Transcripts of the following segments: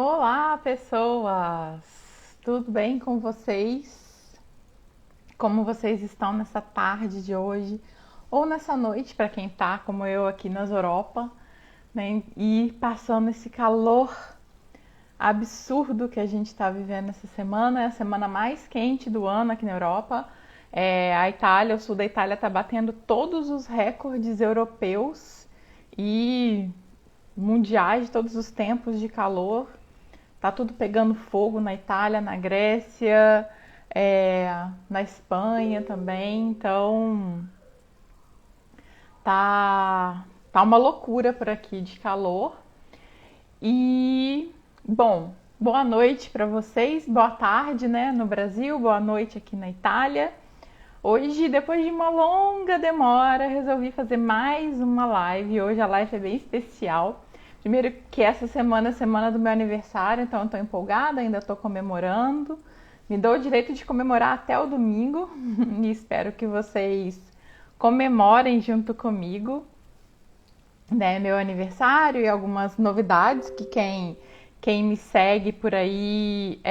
Olá, pessoas! Tudo bem com vocês? Como vocês estão nessa tarde de hoje? Ou nessa noite, para quem tá, como eu, aqui nas Europa, né? E passando esse calor absurdo que a gente está vivendo essa semana. É a semana mais quente do ano aqui na Europa. A Itália, o sul da Itália, está batendo todos os recordes europeus e mundiais de todos os tempos de calor. Tá tudo pegando fogo na Itália, na Grécia, na Espanha também. Então tá uma loucura por aqui de calor. E bom, boa noite para vocês, boa tarde, né, no Brasil, boa noite aqui na Itália. Hoje, depois de uma longa demora, resolvi fazer mais uma live. Hoje a live é bem especial. Primeiro que essa semana é a semana do meu aniversário, então eu tô empolgada, ainda tô comemorando. Me dou o direito de comemorar até o domingo e espero que vocês comemorem junto comigo, né, meu aniversário e algumas novidades que quem me segue por aí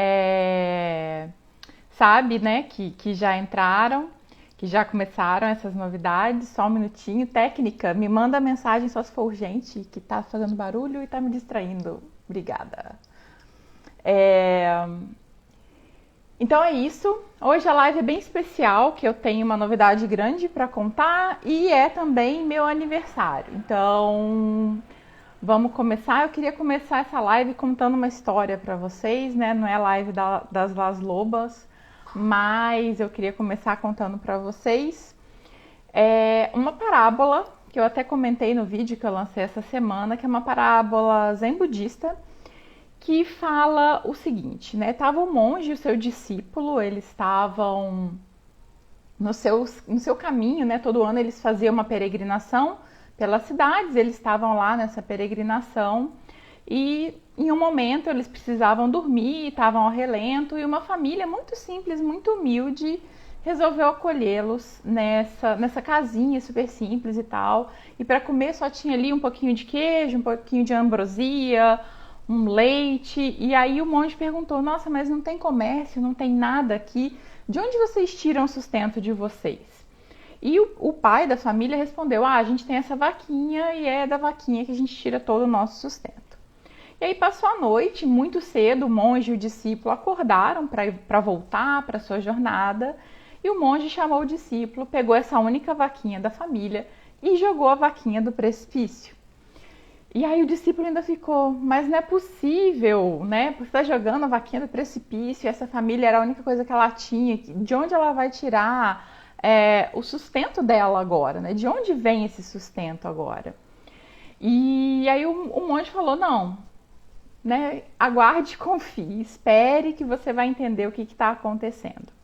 sabe, né, que já entraram, que já começaram essas novidades. Só um minutinho. Técnica, me manda mensagem só se for urgente, que tá fazendo barulho e tá me distraindo. Obrigada. Então é isso. Hoje a live é bem especial, que eu tenho uma novidade grande para contar e é também meu aniversário. Então, vamos começar. Eu queria começar essa live contando uma história para vocês, né? Não é a live das Las Lobas, mas eu queria começar contando para vocês uma parábola que eu até comentei no vídeo que eu lancei essa semana, que é uma parábola zen budista que fala o seguinte, né? Tava o monge e o seu discípulo, eles estavam no seu caminho, né? Todo ano eles faziam uma peregrinação pelas cidades, eles estavam lá nessa peregrinação e em um momento eles precisavam dormir, estavam ao relento e uma família muito simples, muito humilde resolveu acolhê-los nessa casinha super simples e tal. E para comer só tinha ali um pouquinho de queijo, um pouquinho de ambrosia, um leite. E aí o monge perguntou: nossa, mas não tem comércio, não tem nada aqui, de onde vocês tiram o sustento de vocês? E o pai da família respondeu: a gente tem essa vaquinha e é da vaquinha que a gente tira todo o nosso sustento. E aí passou a noite, muito cedo, o monge e o discípulo acordaram para voltar para sua jornada. E o monge chamou o discípulo, pegou essa única vaquinha da família e jogou a vaquinha do precipício. E aí o discípulo ainda ficou: mas não é possível, né? Porque está jogando a vaquinha do precipício, e essa família era a única coisa que ela tinha. De onde ela vai tirar o sustento dela agora, né? De onde vem esse sustento agora? E aí o monge falou: não, né? Aguarde, confie, espere que você vai entender o que está acontecendo.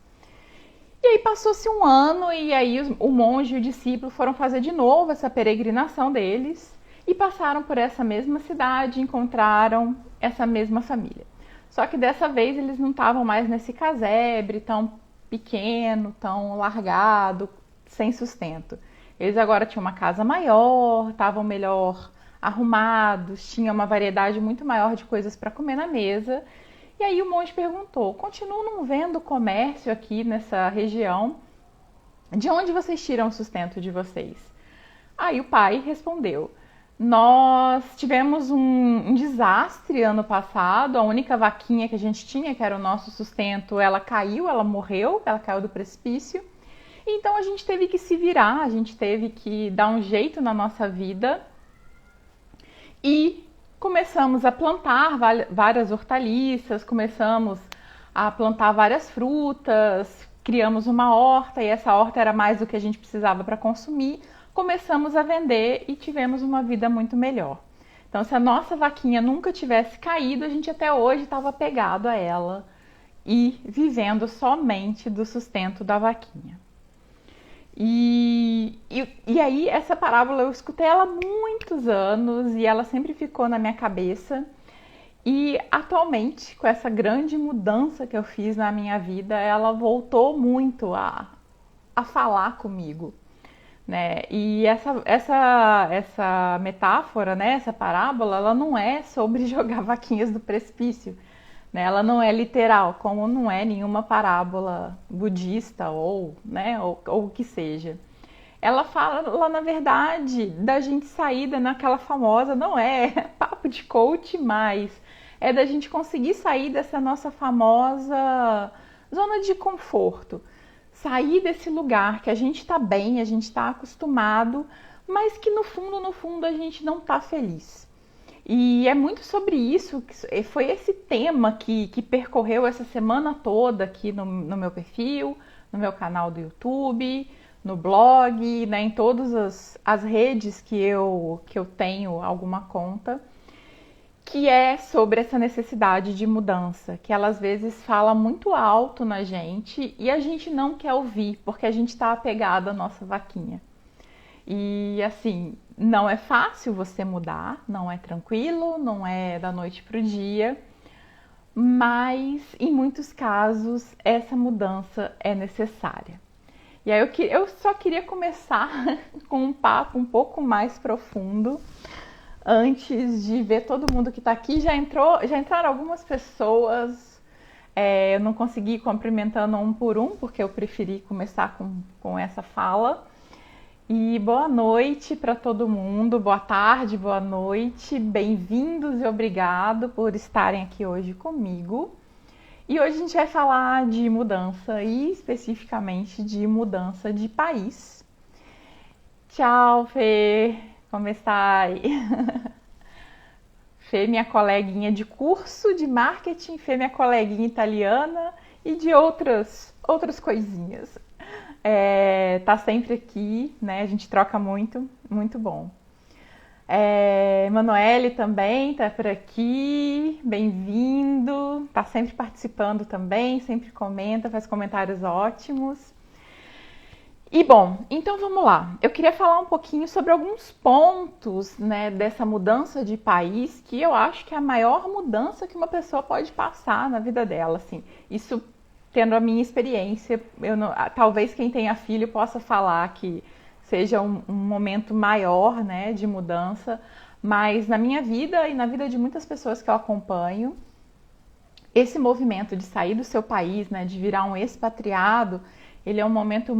E aí passou-se um ano e aí o monge e o discípulo foram fazer de novo essa peregrinação deles e passaram por essa mesma cidade, encontraram essa mesma família. Só que dessa vez eles não estavam mais nesse casebre tão pequeno, tão largado, sem sustento. Eles agora tinham uma casa maior, estavam melhor arrumados, tinham uma variedade muito maior de coisas para comer na mesa. E aí o monge perguntou: continuam não vendo comércio aqui nessa região? De onde vocês tiram o sustento de vocês? Aí o pai respondeu: nós tivemos um desastre ano passado, a única vaquinha que a gente tinha, que era o nosso sustento, ela caiu, ela morreu, ela caiu do precipício. Então a gente teve que se virar, a gente teve que dar um jeito na nossa vida e começamos a plantar várias hortaliças, começamos a plantar várias frutas, criamos uma horta e essa horta era mais do que a gente precisava para consumir. Começamos a vender e tivemos uma vida muito melhor. Então, se a nossa vaquinha nunca tivesse caído, a gente até hoje estava apegado a ela e vivendo somente do sustento da vaquinha. E aí, essa parábola eu escutei ela há muitos anos e ela sempre ficou na minha cabeça. E atualmente, com essa grande mudança que eu fiz na minha vida, ela voltou muito a falar comigo. né? E essa metáfora, né? Essa parábola, ela não é sobre jogar vaquinhas do precipício, né? Ela não é literal, como não é nenhuma parábola budista ou, né? Ou o que seja. Ela fala, na verdade, da gente sair naquela famosa, não é papo de coach mais, é da gente conseguir sair dessa nossa famosa zona de conforto. Sair desse lugar que a gente está bem, a gente está acostumado, mas que no fundo, a gente não está feliz. E é muito sobre isso, foi esse tema que percorreu essa semana toda aqui no meu perfil, no meu canal do YouTube, no blog, né, em todas as redes que eu tenho alguma conta, que é sobre essa necessidade de mudança, que ela às vezes fala muito alto na gente e a gente não quer ouvir, porque a gente está apegado à nossa vaquinha. E assim, não é fácil você mudar, não é tranquilo, não é da noite para o dia, mas em muitos casos essa mudança é necessária. E aí eu só queria começar com um papo um pouco mais profundo antes de ver todo mundo que está aqui. Já entraram algumas pessoas. Eu não consegui ir cumprimentando um por um, porque eu preferi começar com essa fala. E boa noite para todo mundo, boa tarde, boa noite, bem-vindos e obrigado por estarem aqui hoje comigo. E hoje a gente vai falar de mudança e especificamente de mudança de país. Tchau, Fê, como está aí? Fê, minha coleguinha de curso de marketing, Fê, minha coleguinha italiana e de outras coisinhas. Tá sempre aqui, né? A gente troca muito, muito bom. Emanuele também tá por aqui, bem-vindo, tá sempre participando também, sempre comenta, faz comentários ótimos. E bom, então vamos lá. Eu queria falar um pouquinho sobre alguns pontos, né, dessa mudança de país, que eu acho que é a maior mudança que uma pessoa pode passar na vida dela, assim. Isso tendo a minha experiência, talvez quem tenha filho possa falar que seja um momento maior, né, de mudança, mas na minha vida e na vida de muitas pessoas que eu acompanho, esse movimento de sair do seu país, né, de virar um expatriado, ele é um movimento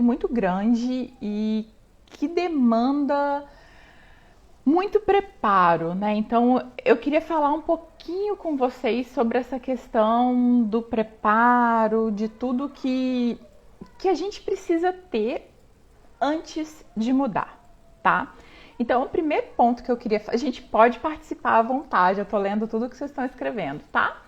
muito grande e que demanda muito preparo, né? Então eu queria falar um pouquinho com vocês sobre essa questão do preparo, de tudo que a gente precisa ter antes de mudar, tá? Então o primeiro ponto que eu queria... A gente pode participar à vontade, eu tô lendo tudo que vocês estão escrevendo, tá?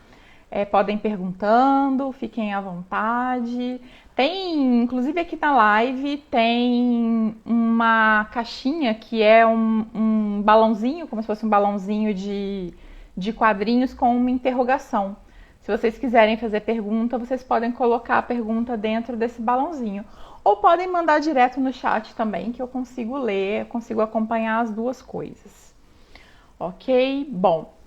Podem ir perguntando, fiquem à vontade. Tem, inclusive aqui na live, tem uma caixinha que é um balãozinho, como se fosse um balãozinho de quadrinhos com uma interrogação. Se vocês quiserem fazer pergunta, vocês podem colocar a pergunta dentro desse balãozinho. Ou podem mandar direto no chat também, que eu consigo ler, eu consigo acompanhar as duas coisas. Ok? Bom.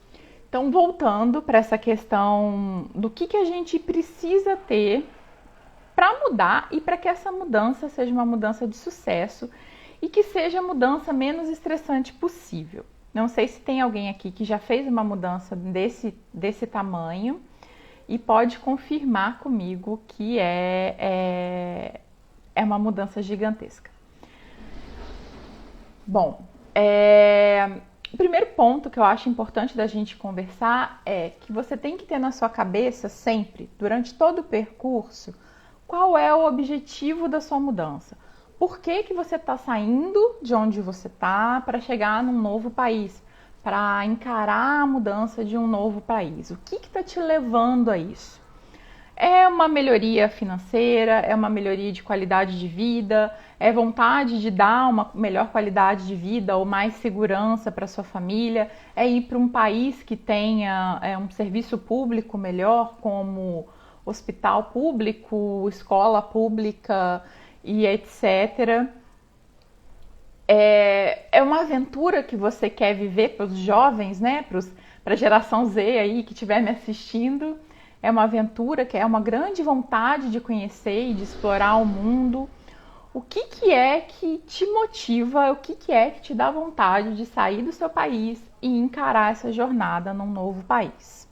Então, voltando para essa questão do que a gente precisa ter para mudar e para que essa mudança seja uma mudança de sucesso e que seja a mudança menos estressante possível. Não sei se tem alguém aqui que já fez uma mudança desse tamanho e pode confirmar comigo que é uma mudança gigantesca. Bom, o primeiro ponto que eu acho importante da gente conversar é que você tem que ter na sua cabeça sempre, durante todo o percurso, qual é o objetivo da sua mudança. Por que você está saindo de onde você está para chegar num novo país, para encarar a mudança de um novo país? O que está te levando a isso? É uma melhoria financeira, é uma melhoria de qualidade de vida, é vontade de dar uma melhor qualidade de vida ou mais segurança para sua família, é ir para um país que tenha um serviço público melhor, como hospital público, escola pública e etc. É uma aventura que você quer viver para os jovens, né? Para a geração Z aí que estiver me assistindo. É uma aventura que é uma grande vontade de conhecer e de explorar o mundo. O que que é que te motiva, o que que é que te dá vontade de sair do seu país e encarar essa jornada num novo país?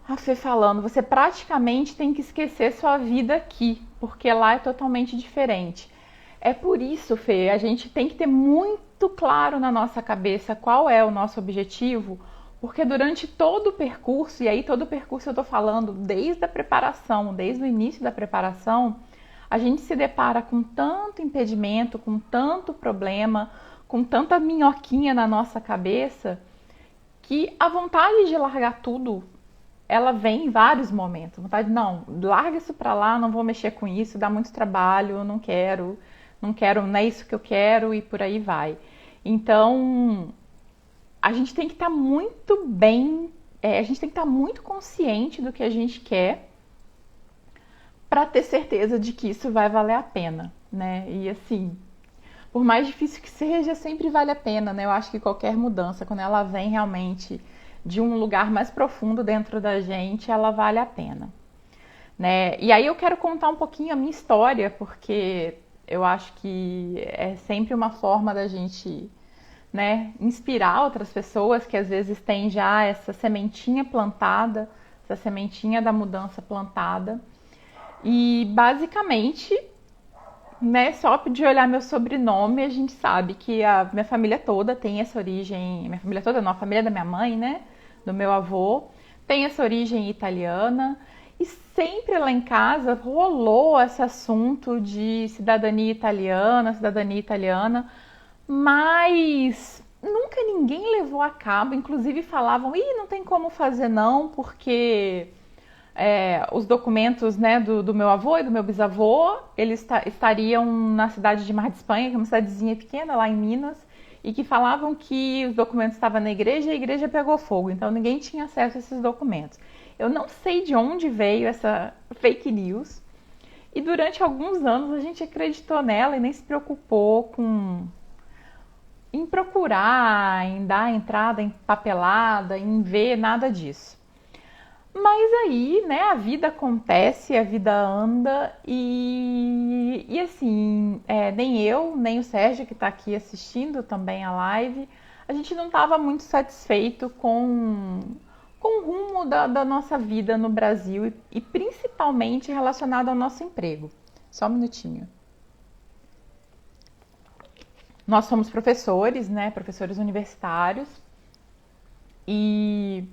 A Fê falando, você praticamente tem que esquecer sua vida aqui, porque lá é totalmente diferente. É por isso, Fê, a gente tem que ter muito claro na nossa cabeça qual é o nosso objetivo, porque durante todo o percurso, e aí todo o percurso eu tô falando desde a preparação, desde o início da preparação, a gente se depara com tanto impedimento, com tanto problema, com tanta minhoquinha na nossa cabeça, que a vontade de largar tudo, ela vem em vários momentos. Vontade, não, larga isso pra lá, não vou mexer com isso, dá muito trabalho, não quero, não é isso que eu quero e por aí vai. Então, a gente tem que estar muito bem, a gente tem que estar muito consciente do que a gente quer para ter certeza de que isso vai valer a pena, né? E assim, por mais difícil que seja, sempre vale a pena, né? Eu acho que qualquer mudança, quando ela vem realmente de um lugar mais profundo dentro da gente, ela vale a pena, né? E aí eu quero contar um pouquinho a minha história, porque eu acho que é sempre uma forma da gente, né, inspirar outras pessoas que às vezes têm já essa sementinha plantada, essa sementinha da mudança plantada. E basicamente, né, só de olhar meu sobrenome, a gente sabe que a minha família toda tem essa origem, minha família toda não, a família da minha mãe, né, do meu avô, tem essa origem italiana. E sempre lá em casa rolou esse assunto de cidadania italiana, mas nunca ninguém levou a cabo. Inclusive falavam, não tem como fazer não, porque os documentos, né, do meu avô e do meu bisavô, eles estariam na cidade de Mar de Espanha, que é uma cidadezinha pequena lá em Minas, e que falavam que os documentos estavam na igreja e a igreja pegou fogo, então ninguém tinha acesso a esses documentos. Eu não sei de onde veio essa fake news, e durante alguns anos a gente acreditou nela e nem se preocupou em procurar, em dar entrada em papelada, em ver nada disso. Mas aí, né, a vida acontece, a vida anda e assim, nem eu, nem o Sérgio que está aqui assistindo também a live, a gente não estava muito satisfeito com o rumo da nossa vida no Brasil e principalmente relacionado ao nosso emprego. Só um minutinho. Nós somos professores, né, professores universitários e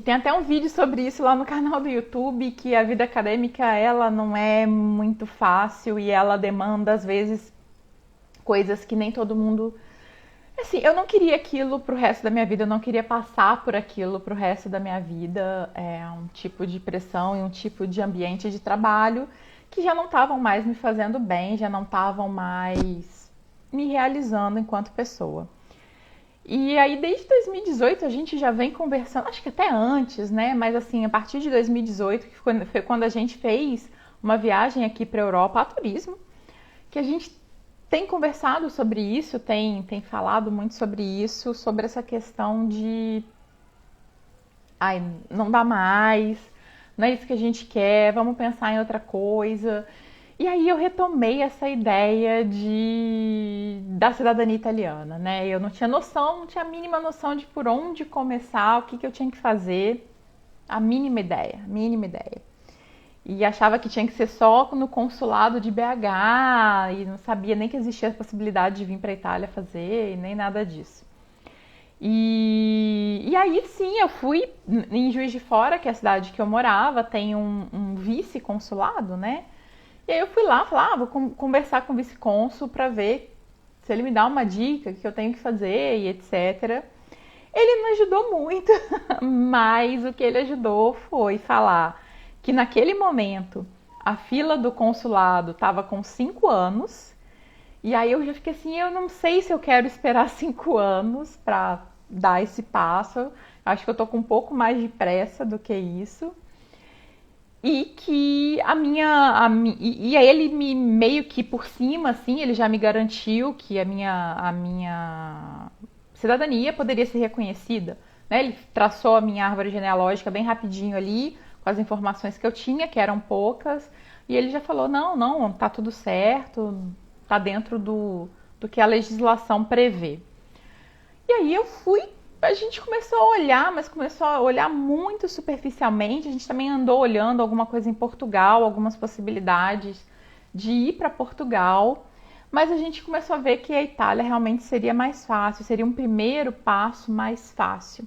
tem até um vídeo sobre isso lá no canal do YouTube, que a vida acadêmica, ela não é muito fácil e ela demanda, às vezes, coisas que nem todo mundo... Assim, eu não queria aquilo pro resto da minha vida, eu não queria passar por aquilo pro resto da minha vida. É um tipo de pressão e um tipo de ambiente de trabalho que já não estavam mais me fazendo bem, já não estavam mais me realizando enquanto pessoa. E aí, desde 2018, a gente já vem conversando, acho que até antes, né? Mas assim, a partir de 2018, que foi quando a gente fez uma viagem aqui para a Europa a turismo, que a gente tem conversado sobre isso, tem falado muito sobre isso, sobre essa questão de não dá mais, não é isso que a gente quer, vamos pensar em outra coisa. E aí eu retomei essa ideia da cidadania italiana, né? Eu não tinha noção, não tinha a mínima noção de por onde começar, o que eu tinha que fazer, a mínima ideia. E achava que tinha que ser só no consulado de BH e não sabia nem que existia a possibilidade de vir para a Itália fazer e nem nada disso. E aí sim, eu fui em Juiz de Fora, que é a cidade que eu morava, tem um vice-consulado, né? E aí eu fui lá, falei, vou conversar com o vice-cônsul para ver se ele me dá uma dica, o que eu tenho que fazer e etc. Ele não ajudou muito, mas o que ele ajudou foi falar que naquele momento a fila do consulado estava com 5 anos, e aí eu já fiquei assim, eu não sei se eu quero esperar 5 anos para dar esse passo, acho que eu tô com um pouco mais de pressa do que isso. E que e aí ele me meio que por cima, assim, ele já me garantiu que a minha cidadania poderia ser reconhecida, né? Ele traçou a minha árvore genealógica bem rapidinho ali, com as informações que eu tinha, que eram poucas, E ele já falou, não, não, tá tudo certo, tá dentro do que a legislação prevê. E aí a gente começou a olhar, mas começou a olhar muito superficialmente. A gente também andou olhando alguma coisa em Portugal, algumas possibilidades de ir para Portugal, mas a gente começou a ver que a Itália realmente seria mais fácil, seria um primeiro passo mais fácil.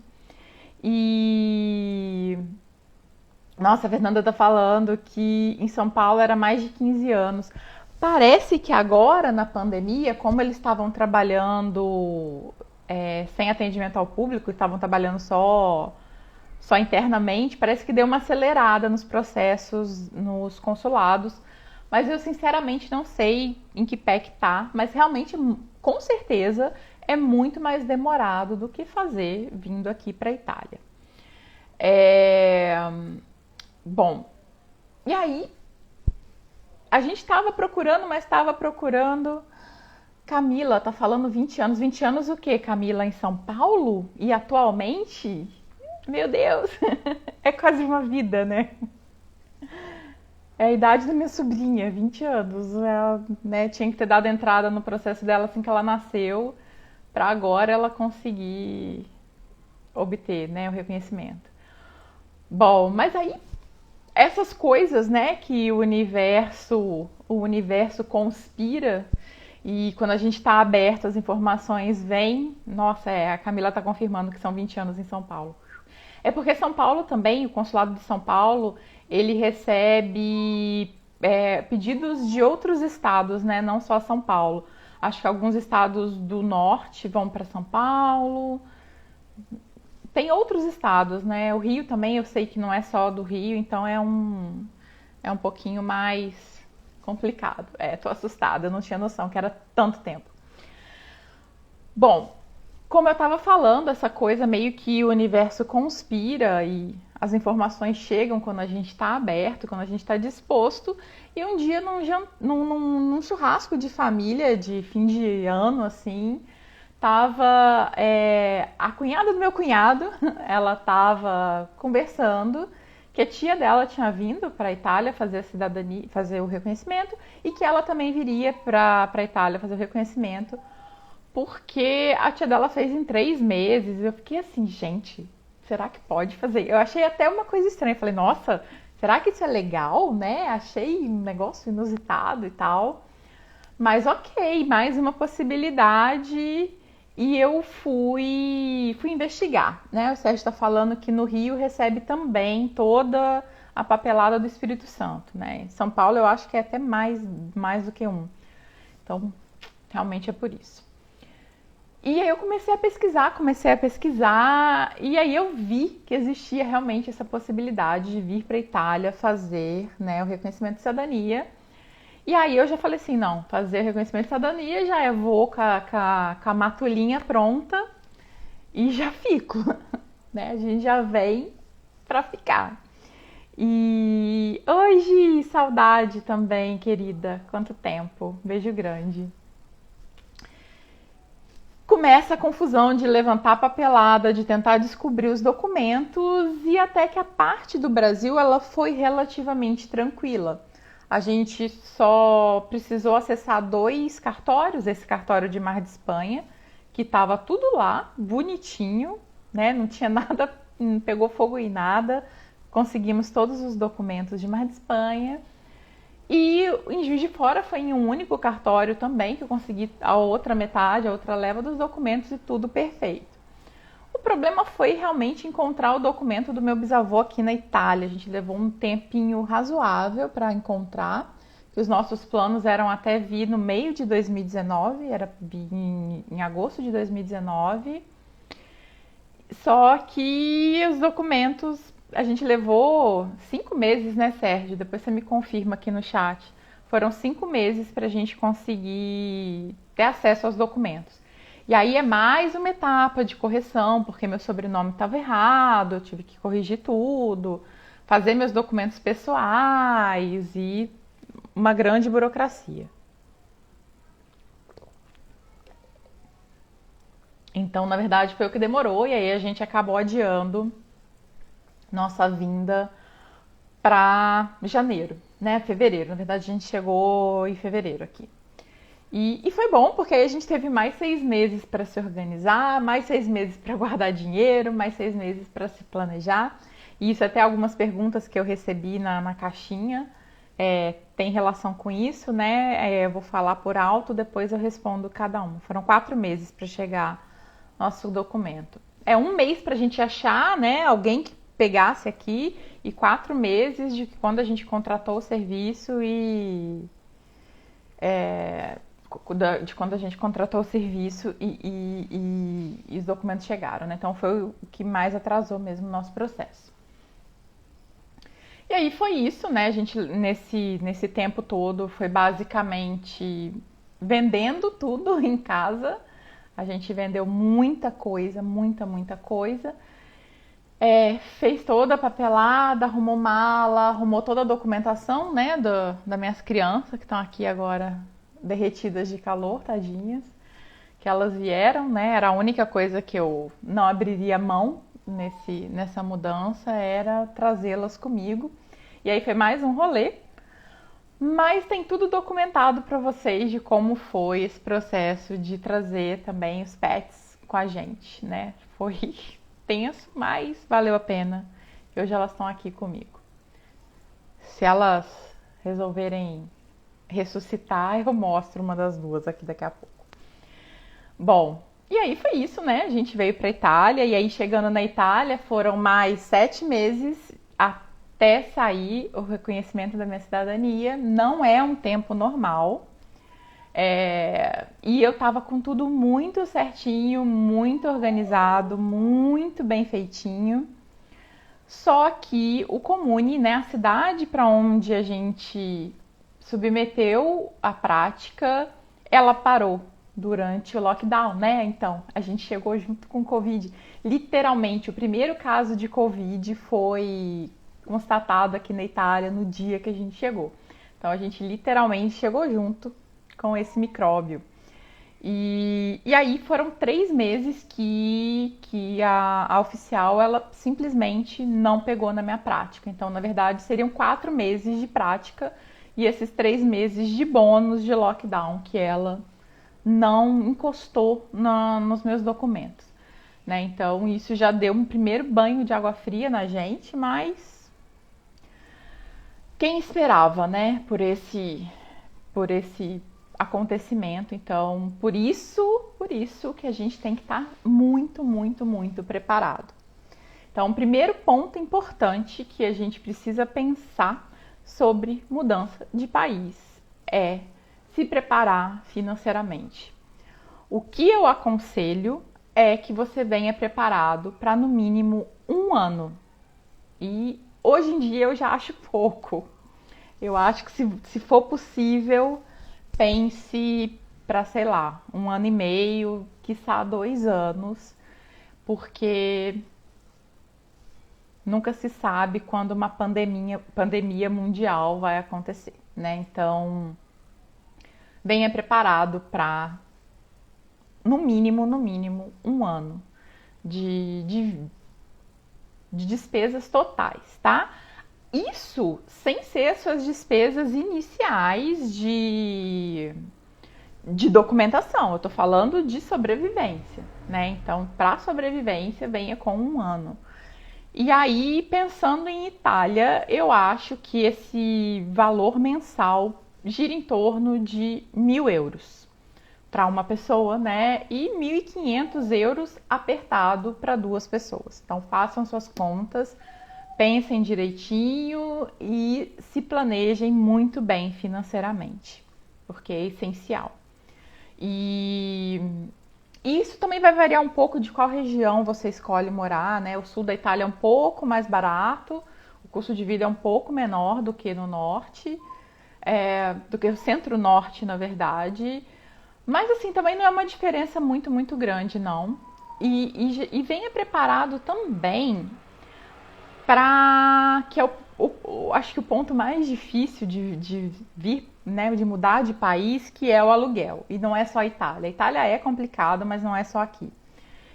E nossa, a Fernanda tá falando que em São Paulo era mais de 15 anos. Parece que agora, na pandemia, como eles estavam trabalhando sem atendimento ao público, estavam trabalhando só internamente, parece que deu uma acelerada nos processos, nos consulados. Mas eu sinceramente não sei em que pé que tá, mas realmente, com certeza, é muito mais demorado do que fazer vindo aqui para a Itália. É... Bom, e aí a gente estava procurando, mas estava procurando. Camila tá falando 20 anos. 20 anos o quê, Camila? Em São Paulo? E atualmente? Meu Deus! É quase uma vida, né? É a idade da minha sobrinha, 20 anos. Ela, né, tinha que ter dado entrada no processo dela assim que ela nasceu, para agora ela conseguir obter, né, o reconhecimento. Bom, mas aí essas coisas, né, que o universo conspira e quando a gente está aberto, as informações vêm. Nossa, a Camila está confirmando que são 20 anos em São Paulo. É porque São Paulo também, o consulado de São Paulo, ele recebe pedidos de outros estados, né, não só São Paulo. Acho que alguns estados do norte vão para São Paulo. Tem outros estados, né? O Rio também eu sei que não é só do Rio, então é um pouquinho mais complicado. Tô assustada, eu não tinha noção que era tanto tempo. Bom, como eu estava falando, essa coisa meio que o universo conspira e as informações chegam quando a gente está aberto, quando a gente está disposto. E um dia num churrasco de família, de fim de ano, assim, tava a cunhada do meu cunhado, ela tava conversando que a tia dela tinha vindo para a Itália fazer a cidadania, fazer o reconhecimento e que ela também viria para a Itália fazer o reconhecimento porque a tia dela fez em 3 meses. Eu fiquei assim, gente, será que pode fazer? Eu achei até uma coisa estranha. Eu falei, nossa, será que isso é legal, né? Achei um negócio inusitado e tal. Mas ok, mais uma possibilidade. E eu fui investigar, né? O Sérgio está falando que no Rio recebe também toda a papelada do Espírito Santo, né? Em São Paulo eu acho que é até mais do que um. Então, realmente é por isso. E aí eu comecei a pesquisar, e aí eu vi que existia realmente essa possibilidade de vir para a Itália fazer, né, o reconhecimento de cidadania. E aí eu já falei assim, não, fazer o reconhecimento de cidadania já vou com a matulinha pronta e já fico, né? A gente já vem para ficar. E hoje, saudade também, querida. Quanto tempo. Beijo grande. Começa a confusão de levantar a papelada, de tentar descobrir os documentos e até que a parte do Brasil ela foi relativamente tranquila. A gente só precisou acessar 2 cartórios, esse cartório de Mar de Espanha, que estava tudo lá, bonitinho, né? Não tinha nada, não pegou fogo em nada. Conseguimos todos os documentos de Mar de Espanha. E em Juiz de Fora foi em um único cartório também que eu consegui a outra metade, a outra leva dos documentos e tudo perfeito. O problema foi realmente encontrar o documento do meu bisavô aqui na Itália. A gente levou um tempinho razoável para encontrar, que os nossos planos eram até vir no meio de 2019, era vir em agosto de 2019. Só que os documentos a gente levou 5 meses, né, Sérgio? Depois você me confirma aqui no chat. Foram 5 meses para a gente conseguir ter acesso aos documentos. E aí é mais uma etapa de correção, porque meu sobrenome estava errado, eu tive que corrigir tudo, fazer meus documentos pessoais e uma grande burocracia. Então, na verdade, foi o que demorou e aí a gente acabou adiando nossa vinda para janeiro. né? Fevereiro, na verdade a gente chegou em fevereiro aqui. E foi bom, porque aí a gente teve mais 6 meses para se organizar, mais 6 meses para guardar dinheiro, mais 6 meses para se planejar. E isso até algumas perguntas que eu recebi na caixinha tem relação com isso, né? Eu vou falar por alto, depois eu respondo cada um. Foram 4 meses para chegar nosso documento. É um mês para a gente achar, né, alguém que pegasse aqui e 4 meses de quando a gente contratou o serviço de quando a gente contratou o serviço e os documentos chegaram, né? Então foi o que mais atrasou mesmo o nosso processo. E aí foi isso, né? A gente nesse tempo todo foi basicamente vendendo tudo em casa. A gente vendeu muita coisa, muita coisa. Fez toda a papelada, arrumou mala, arrumou toda a documentação, né, das minhas crianças que estão aqui agora derretidas de calor, tadinhas, que elas vieram, né, era a única coisa que eu não abriria mão nessa mudança, era trazê-las comigo, e aí foi mais um rolê, mas tem tudo documentado para vocês de como foi esse processo de trazer também os pets com a gente, né, foi tenso, mas valeu a pena. E hoje elas estão aqui comigo. Se elas resolverem ressuscitar, eu mostro uma das duas aqui daqui a pouco. Bom, e aí foi isso, né? A gente veio para Itália e aí chegando na Itália foram mais 7 meses até sair o reconhecimento da minha cidadania. Não é um tempo normal. E eu tava com tudo muito certinho, muito organizado, muito bem feitinho. Só que o Comune, né, a cidade para onde a gente submeteu a prática, ela parou durante o lockdown, né? Então, a gente chegou junto com o Covid. Literalmente, o primeiro caso de Covid foi constatado aqui na Itália no dia que a gente chegou. Então, a gente literalmente chegou junto com esse micróbio. E aí foram 3 meses que a oficial ela simplesmente não pegou na minha prática. Então, na verdade, seriam 4 meses de prática e esses 3 meses de bônus de lockdown que ela não encostou nos meus documentos. Né? Então, isso já deu um primeiro banho de água fria na gente, mas quem esperava, né, por esse acontecimento. Então, por isso que a gente tem que estar muito preparado. Então, o primeiro ponto importante que a gente precisa pensar sobre mudança de país é se preparar financeiramente. O que eu aconselho é que você venha preparado para no mínimo 1 ano. E hoje em dia eu já acho pouco. Eu acho que se for possível, pense para, sei lá, 1 ano e meio, quiçá 2 anos, porque nunca se sabe quando uma pandemia mundial vai acontecer, né? Então, venha preparado para, no mínimo, 1 ano de despesas totais, tá? Isso sem ser as suas despesas iniciais de documentação. Eu tô falando de sobrevivência, né? Então, para sobrevivência, venha com 1 ano. E aí, pensando em Itália, eu acho que esse valor mensal gira em torno de 1.000 euros para uma pessoa, né? E 1.500 euros apertado para 2 pessoas. Então, façam suas contas, pensem direitinho e se planejem muito bem financeiramente, porque é essencial. E isso também vai variar um pouco de qual região você escolhe morar, né? O sul da Itália é um pouco mais barato, o custo de vida é um pouco menor do que no norte, do que o centro-norte, na verdade. Mas assim, também não é uma diferença muito grande, não. E venha preparado também para que acho que o ponto mais difícil de vir, né, de mudar de país, que é o aluguel. E não é só a Itália. A Itália é complicada, mas não é só aqui.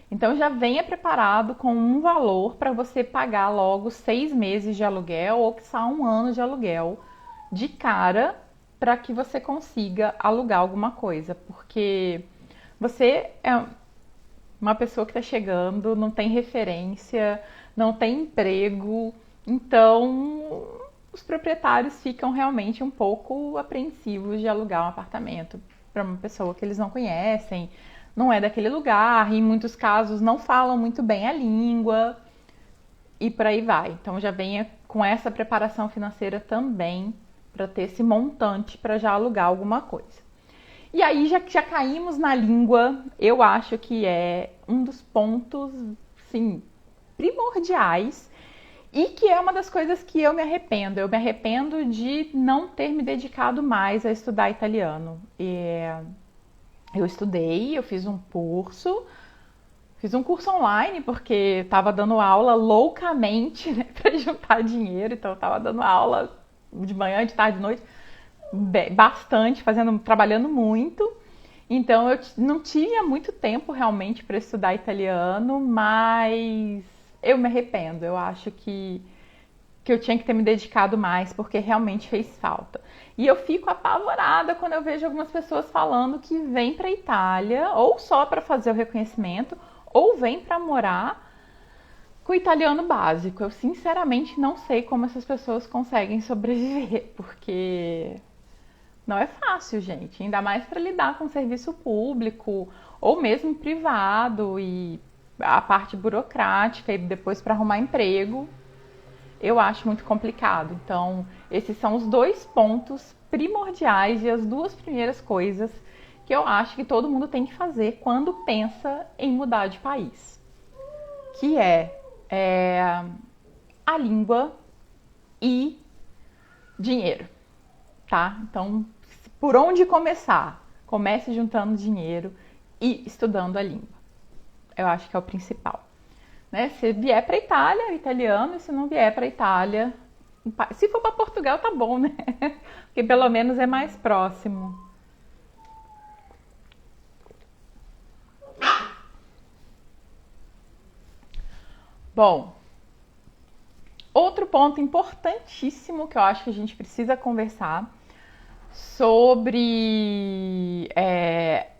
Então já venha preparado com um valor para você pagar logo 6 meses de aluguel ou que só 1 ano de aluguel de cara para que você consiga alugar alguma coisa, porque você é uma pessoa que está chegando, não tem referência, não tem emprego, então os proprietários ficam realmente um pouco apreensivos de alugar um apartamento para uma pessoa que eles não conhecem, não é daquele lugar, e em muitos casos não falam muito bem a língua e por aí vai. Então já venha com essa preparação financeira também para ter esse montante para já alugar alguma coisa. E aí já caímos na língua, eu acho que é um dos pontos, sim, primordiais e que é uma das coisas que eu me arrependo. Eu me arrependo de não ter me dedicado mais a estudar italiano. Eu estudei, eu fiz um curso online porque estava dando aula loucamente, né, para juntar dinheiro, então eu estava dando aula de manhã, de tarde, de noite, bastante, trabalhando muito. Então eu não tinha muito tempo realmente para estudar italiano, mas eu me arrependo. Eu acho que eu tinha que ter me dedicado mais, porque realmente fez falta. E eu fico apavorada quando eu vejo algumas pessoas falando que vêm para a Itália, ou só para fazer o reconhecimento, ou vêm para morar com o italiano básico. Eu sinceramente não sei como essas pessoas conseguem sobreviver, porque não é fácil, gente. Ainda mais para lidar com serviço público ou mesmo privado e a parte burocrática e depois para arrumar emprego. Eu acho muito complicado. Então, esses são os dois pontos primordiais e as duas primeiras coisas que eu acho que todo mundo tem que fazer quando pensa em mudar de país. Que é a língua e dinheiro, tá? Então, por onde começar? Comece juntando dinheiro e estudando a língua. Eu acho que é o principal. Né? Se vier para Itália, italiano, e se não vier para Itália, se for para Portugal, tá bom, né? Porque pelo menos é mais próximo. Bom, outro ponto importantíssimo que eu acho que a gente precisa conversar sobre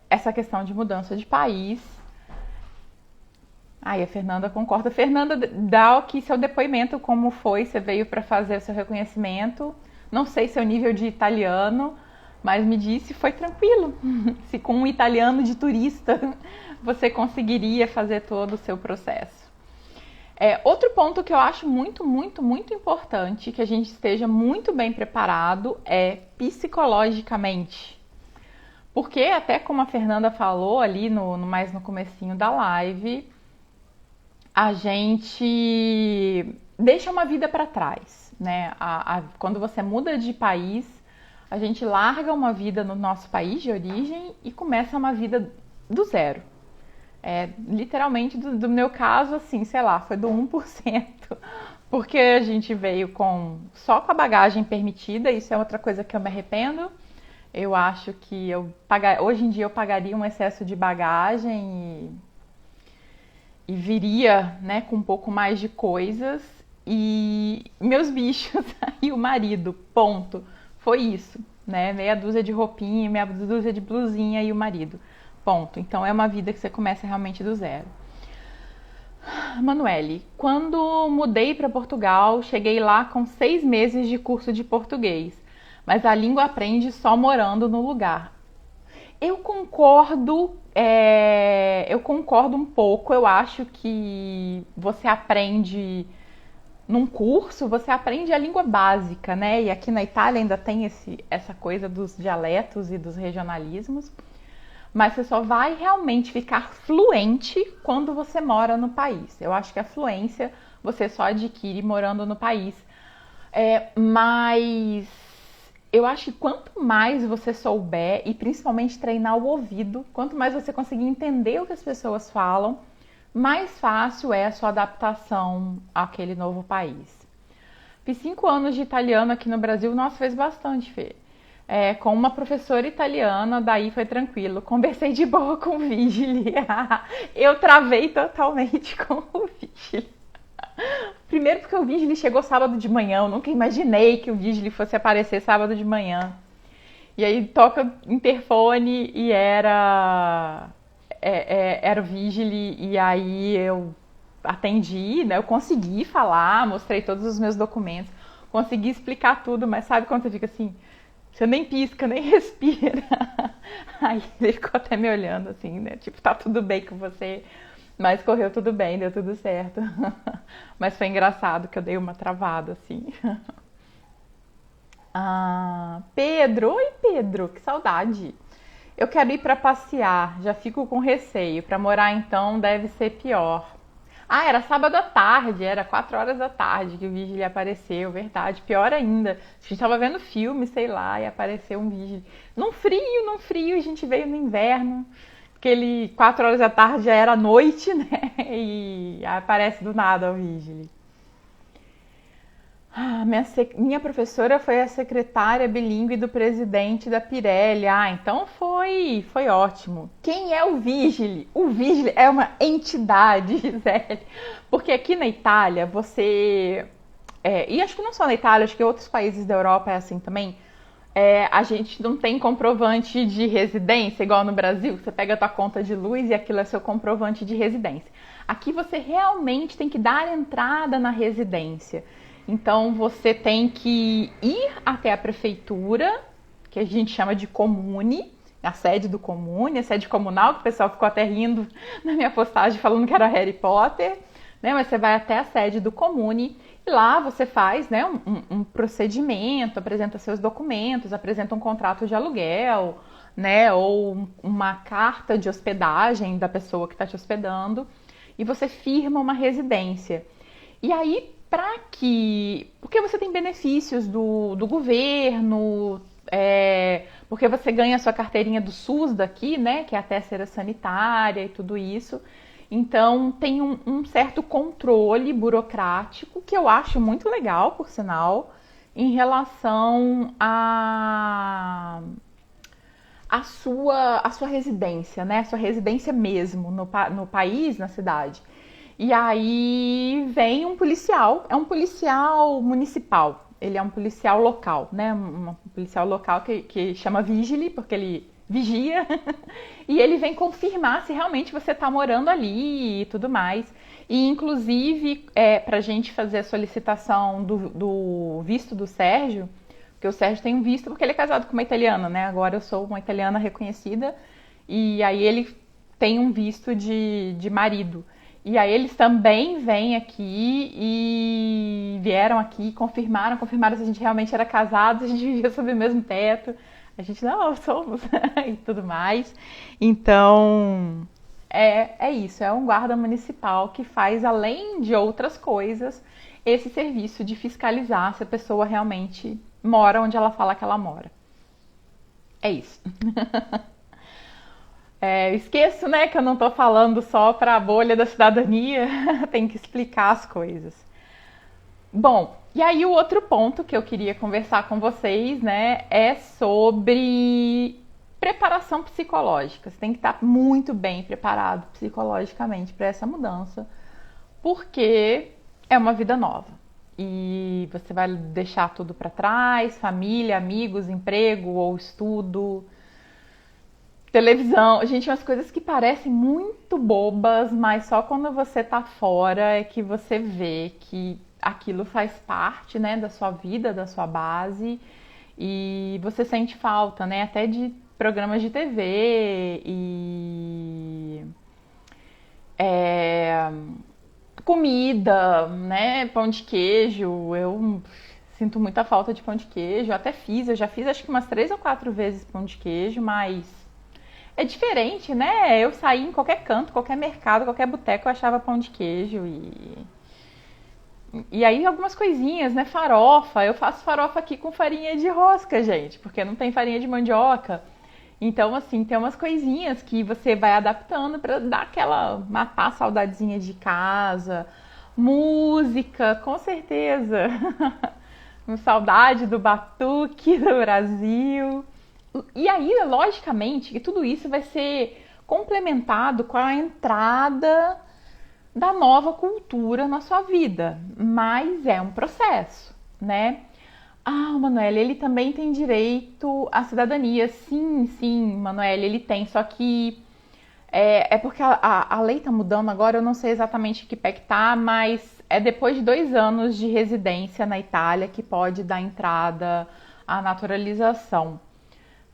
essa questão de mudança de país. A Fernanda concorda. Fernanda, dá aqui seu depoimento, como foi, você veio para fazer o seu reconhecimento. Não sei seu nível de italiano, mas me disse, foi tranquilo. Se com um italiano de turista você conseguiria fazer todo o seu processo. Outro ponto que eu acho muito, muito, muito importante, que a gente esteja muito bem preparado, é psicologicamente. Porque até como a Fernanda falou ali mais no comecinho da live, a gente deixa uma vida para trás, né? Quando você muda de país, a gente larga uma vida no nosso país de origem e começa uma vida do zero. Literalmente, do meu caso, assim, sei lá, foi do 1%, porque a gente veio só com a bagagem permitida, isso é outra coisa que eu me arrependo. Eu acho que hoje em dia eu pagaria um excesso de bagagem e viria, né, com um pouco mais de coisas e meus bichos e o marido, ponto. Foi isso, né? Meia dúzia de roupinha, meia dúzia de blusinha e o marido. Ponto. Então é uma vida que você começa realmente do zero. Manuele, quando mudei para Portugal, cheguei lá com 6 meses de curso de português, mas a língua aprende só morando no lugar. Eu concordo um pouco. Eu acho que você aprende num curso, você aprende a língua básica, né? E aqui na Itália ainda tem essa coisa dos dialetos e dos regionalismos. Mas você só vai realmente ficar fluente quando você mora no país. Eu acho que a fluência você só adquire morando no país. Mas eu acho que quanto mais você souber, e principalmente treinar o ouvido, quanto mais você conseguir entender o que as pessoas falam, mais fácil é a sua adaptação àquele novo país. Fiz 5 anos de italiano aqui no Brasil, nossa, fez bastante, Fê. Com uma professora italiana, daí foi tranquilo. Conversei de boa com o Vigili. Eu travei totalmente com o Vigili. Primeiro porque o Vigili chegou sábado de manhã, eu nunca imaginei que o Vigili fosse aparecer sábado de manhã. E aí toca o interfone e era o Vigili, e aí eu atendi, né? Eu consegui falar, mostrei todos os meus documentos, consegui explicar tudo, mas sabe quando você fica assim, você nem pisca, nem respira. Aí ele ficou até me olhando assim, né? Tipo, tá tudo bem com você? Mas correu tudo bem, deu tudo certo. Mas foi engraçado que eu dei uma travada assim. Ah, Pedro, oi Pedro, que saudade. Eu quero ir para passear, já fico com receio. Para morar então deve ser pior. Ah, era sábado à tarde, era 4 horas da tarde que o Vigili apareceu, verdade. Pior ainda, a gente tava vendo filme, sei lá, e apareceu um Vigili. Num frio, a gente veio no inverno. Aquele 4 horas da tarde já era noite, né? E aparece do nada o Vigili. Ah, minha professora foi a secretária bilíngue do presidente da Pirelli. Ah, então foi ótimo. Quem é o Vigili? O Vigili é uma entidade, Gisele. Porque aqui na Itália, e acho que não só na Itália, acho que em outros países da Europa é assim também. A gente não tem comprovante de residência, igual no Brasil. Você pega a tua conta de luz e aquilo é seu comprovante de residência. Aqui você realmente tem que dar entrada na residência. Então você tem que ir até a prefeitura, que a gente chama de comune, a sede do comune, a sede comunal, que o pessoal ficou até rindo na minha postagem falando que era Harry Potter, né? Mas você vai até a sede do comune e lá você faz, né, um procedimento, apresenta seus documentos, apresenta um contrato de aluguel, né, ou uma carta de hospedagem da pessoa que está te hospedando e você firma uma residência. E aí, porque você tem benefícios do governo, porque você ganha a sua carteirinha do SUS daqui, né, que é a tessera sanitária e tudo isso. Então, tem um certo controle burocrático, que eu acho muito legal, por sinal, em relação a sua residência, né, a sua residência mesmo no país, na cidade. E aí vem um policial, é um policial municipal, ele é um policial local, né? Um policial local que chama Vigili, porque ele vigia, e ele vem confirmar se realmente você está morando ali e tudo mais. E inclusive, para a gente fazer a solicitação do visto do Sérgio, porque o Sérgio tem um visto porque ele é casado com uma italiana, né? Agora eu sou uma italiana reconhecida, e aí ele tem um visto de marido. E aí eles também vêm aqui e vieram aqui, confirmaram se a gente realmente era casado, se a gente vivia sob o mesmo teto. A gente, não, somos, e tudo mais. Então, é isso, é um guarda municipal que faz, além de outras coisas, esse serviço de fiscalizar se a pessoa realmente mora onde ela fala que ela mora. É isso. Esqueço, né, que eu não tô falando só para a bolha da cidadania, tem que explicar as coisas. Bom, e aí o outro ponto que eu queria conversar com vocês, né, é sobre preparação psicológica. Você tem que estar muito bem preparado psicologicamente para essa mudança, porque é uma vida nova. E você vai deixar tudo para trás, família, amigos, emprego ou estudo, televisão, gente, umas coisas que parecem muito bobas, mas só quando você tá fora é que você vê que aquilo faz parte, né, da sua vida, da sua base, e você sente falta, né, até de programas de TV e comida, né, pão de queijo. Eu sinto muita falta de pão de queijo, eu já fiz acho que umas 3 ou 4 vezes pão de queijo, mas é diferente, né? Eu saí em qualquer canto, qualquer mercado, qualquer boteco, eu achava pão de queijo e aí algumas coisinhas, né? Farofa, eu faço farofa aqui com farinha de rosca, gente, porque não tem farinha de mandioca. Então, assim, tem umas coisinhas que você vai adaptando pra dar matar a saudadezinha de casa. Música, com certeza. Saudade do batuque do Brasil. E aí, logicamente, que tudo isso vai ser complementado com a entrada da nova cultura na sua vida, mas é um processo, né? Ah, o Manoel, ele também tem direito à cidadania. Sim, sim, Manoel, ele tem, só que é porque a lei tá mudando agora, eu não sei exatamente que pé que tá, mas é depois de 2 anos de residência na Itália que pode dar entrada à naturalização,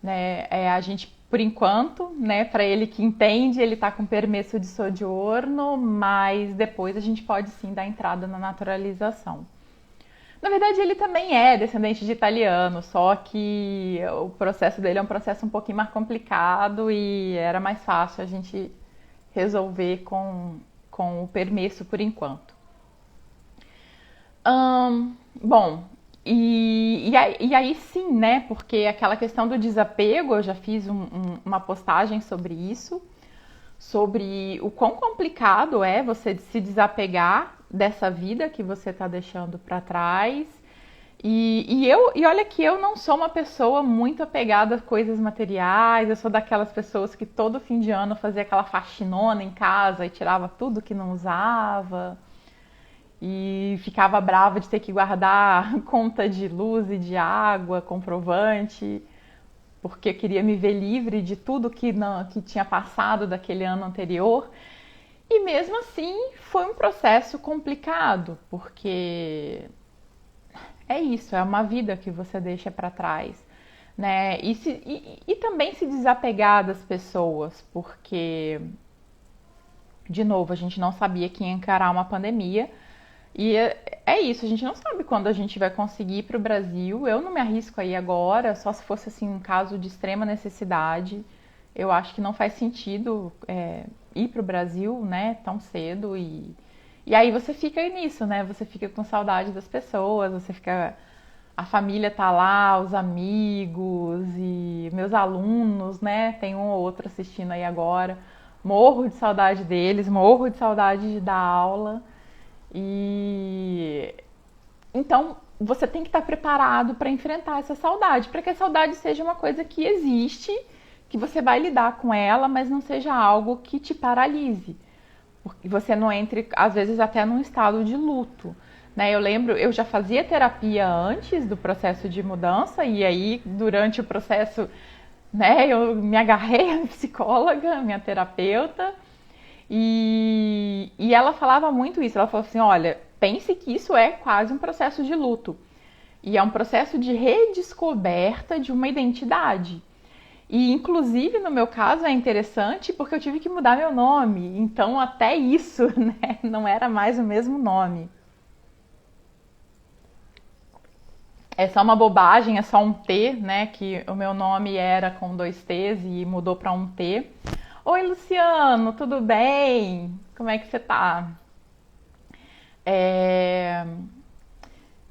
né? A gente, por enquanto, né, para ele que entende, ele tá com permesso de soggiorno, mas depois a gente pode sim dar entrada na naturalização. Na verdade, ele também é descendente de italiano, só que o processo dele é um processo um pouquinho mais complicado e era mais fácil a gente resolver com o permesso por enquanto. Bom, e aí sim, né? Porque aquela questão do desapego, eu já fiz uma postagem sobre isso, sobre o quão complicado é você se desapegar dessa vida que você está deixando para trás. E olha que eu não sou uma pessoa muito apegada a coisas materiais, eu sou daquelas pessoas que todo fim de ano fazia aquela faxinona em casa e tirava tudo que não usava e ficava brava de ter que guardar conta de luz e de água, comprovante, porque eu queria me ver livre de tudo que tinha passado daquele ano anterior. E mesmo assim foi um processo complicado, porque é isso, é uma vida que você deixa para trás, né? E também se desapegar das pessoas, porque, de novo, a gente não sabia que ia encarar uma pandemia. E é isso, a gente não sabe quando a gente vai conseguir ir para o Brasil. Eu não me arrisco aí agora, só se fosse assim um caso de extrema necessidade. Eu acho que não faz sentido ir para o Brasil, né, tão cedo. E aí você fica nisso, né? Você fica com saudade das pessoas, você fica. A família tá lá, os amigos e meus alunos, né? Tem um ou outro assistindo aí agora. Morro de saudade deles, morro de saudade de dar aula. E então você tem que estar preparado para enfrentar essa saudade, para que a saudade seja uma coisa que existe, que você vai lidar com ela, mas não seja algo que te paralise. Porque você não entre, às vezes, até num estado de luto. Né? Eu lembro, eu já fazia terapia antes do processo de mudança, e aí, durante o processo, né, eu me agarrei à psicóloga, minha terapeuta, e ela falava muito isso. Ela falou assim: olha, pense que isso é quase um processo de luto. E é um processo de redescoberta de uma identidade. E, inclusive, no meu caso, é interessante porque eu tive que mudar meu nome. Então, até isso, né, não era mais o mesmo nome. É só uma bobagem, é só um T, né? Que o meu nome era com 2 T's e mudou para um T. Oi, Luciano, tudo bem? Como é que você tá? É...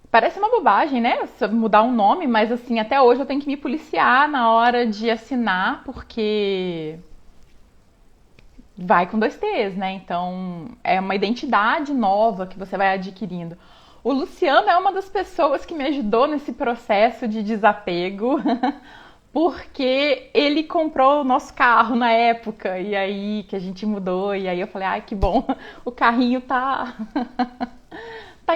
Parece uma bobagem, né? Mudar um nome, mas assim, até hoje eu tenho que me policiar na hora de assinar, porque vai com 2 T's, né? Então é uma identidade nova que você vai adquirindo. O Luciano é uma das pessoas que me ajudou nesse processo de desapego, porque ele comprou o nosso carro na época, e aí que a gente mudou, e aí eu falei, ai que bom, o carrinho tá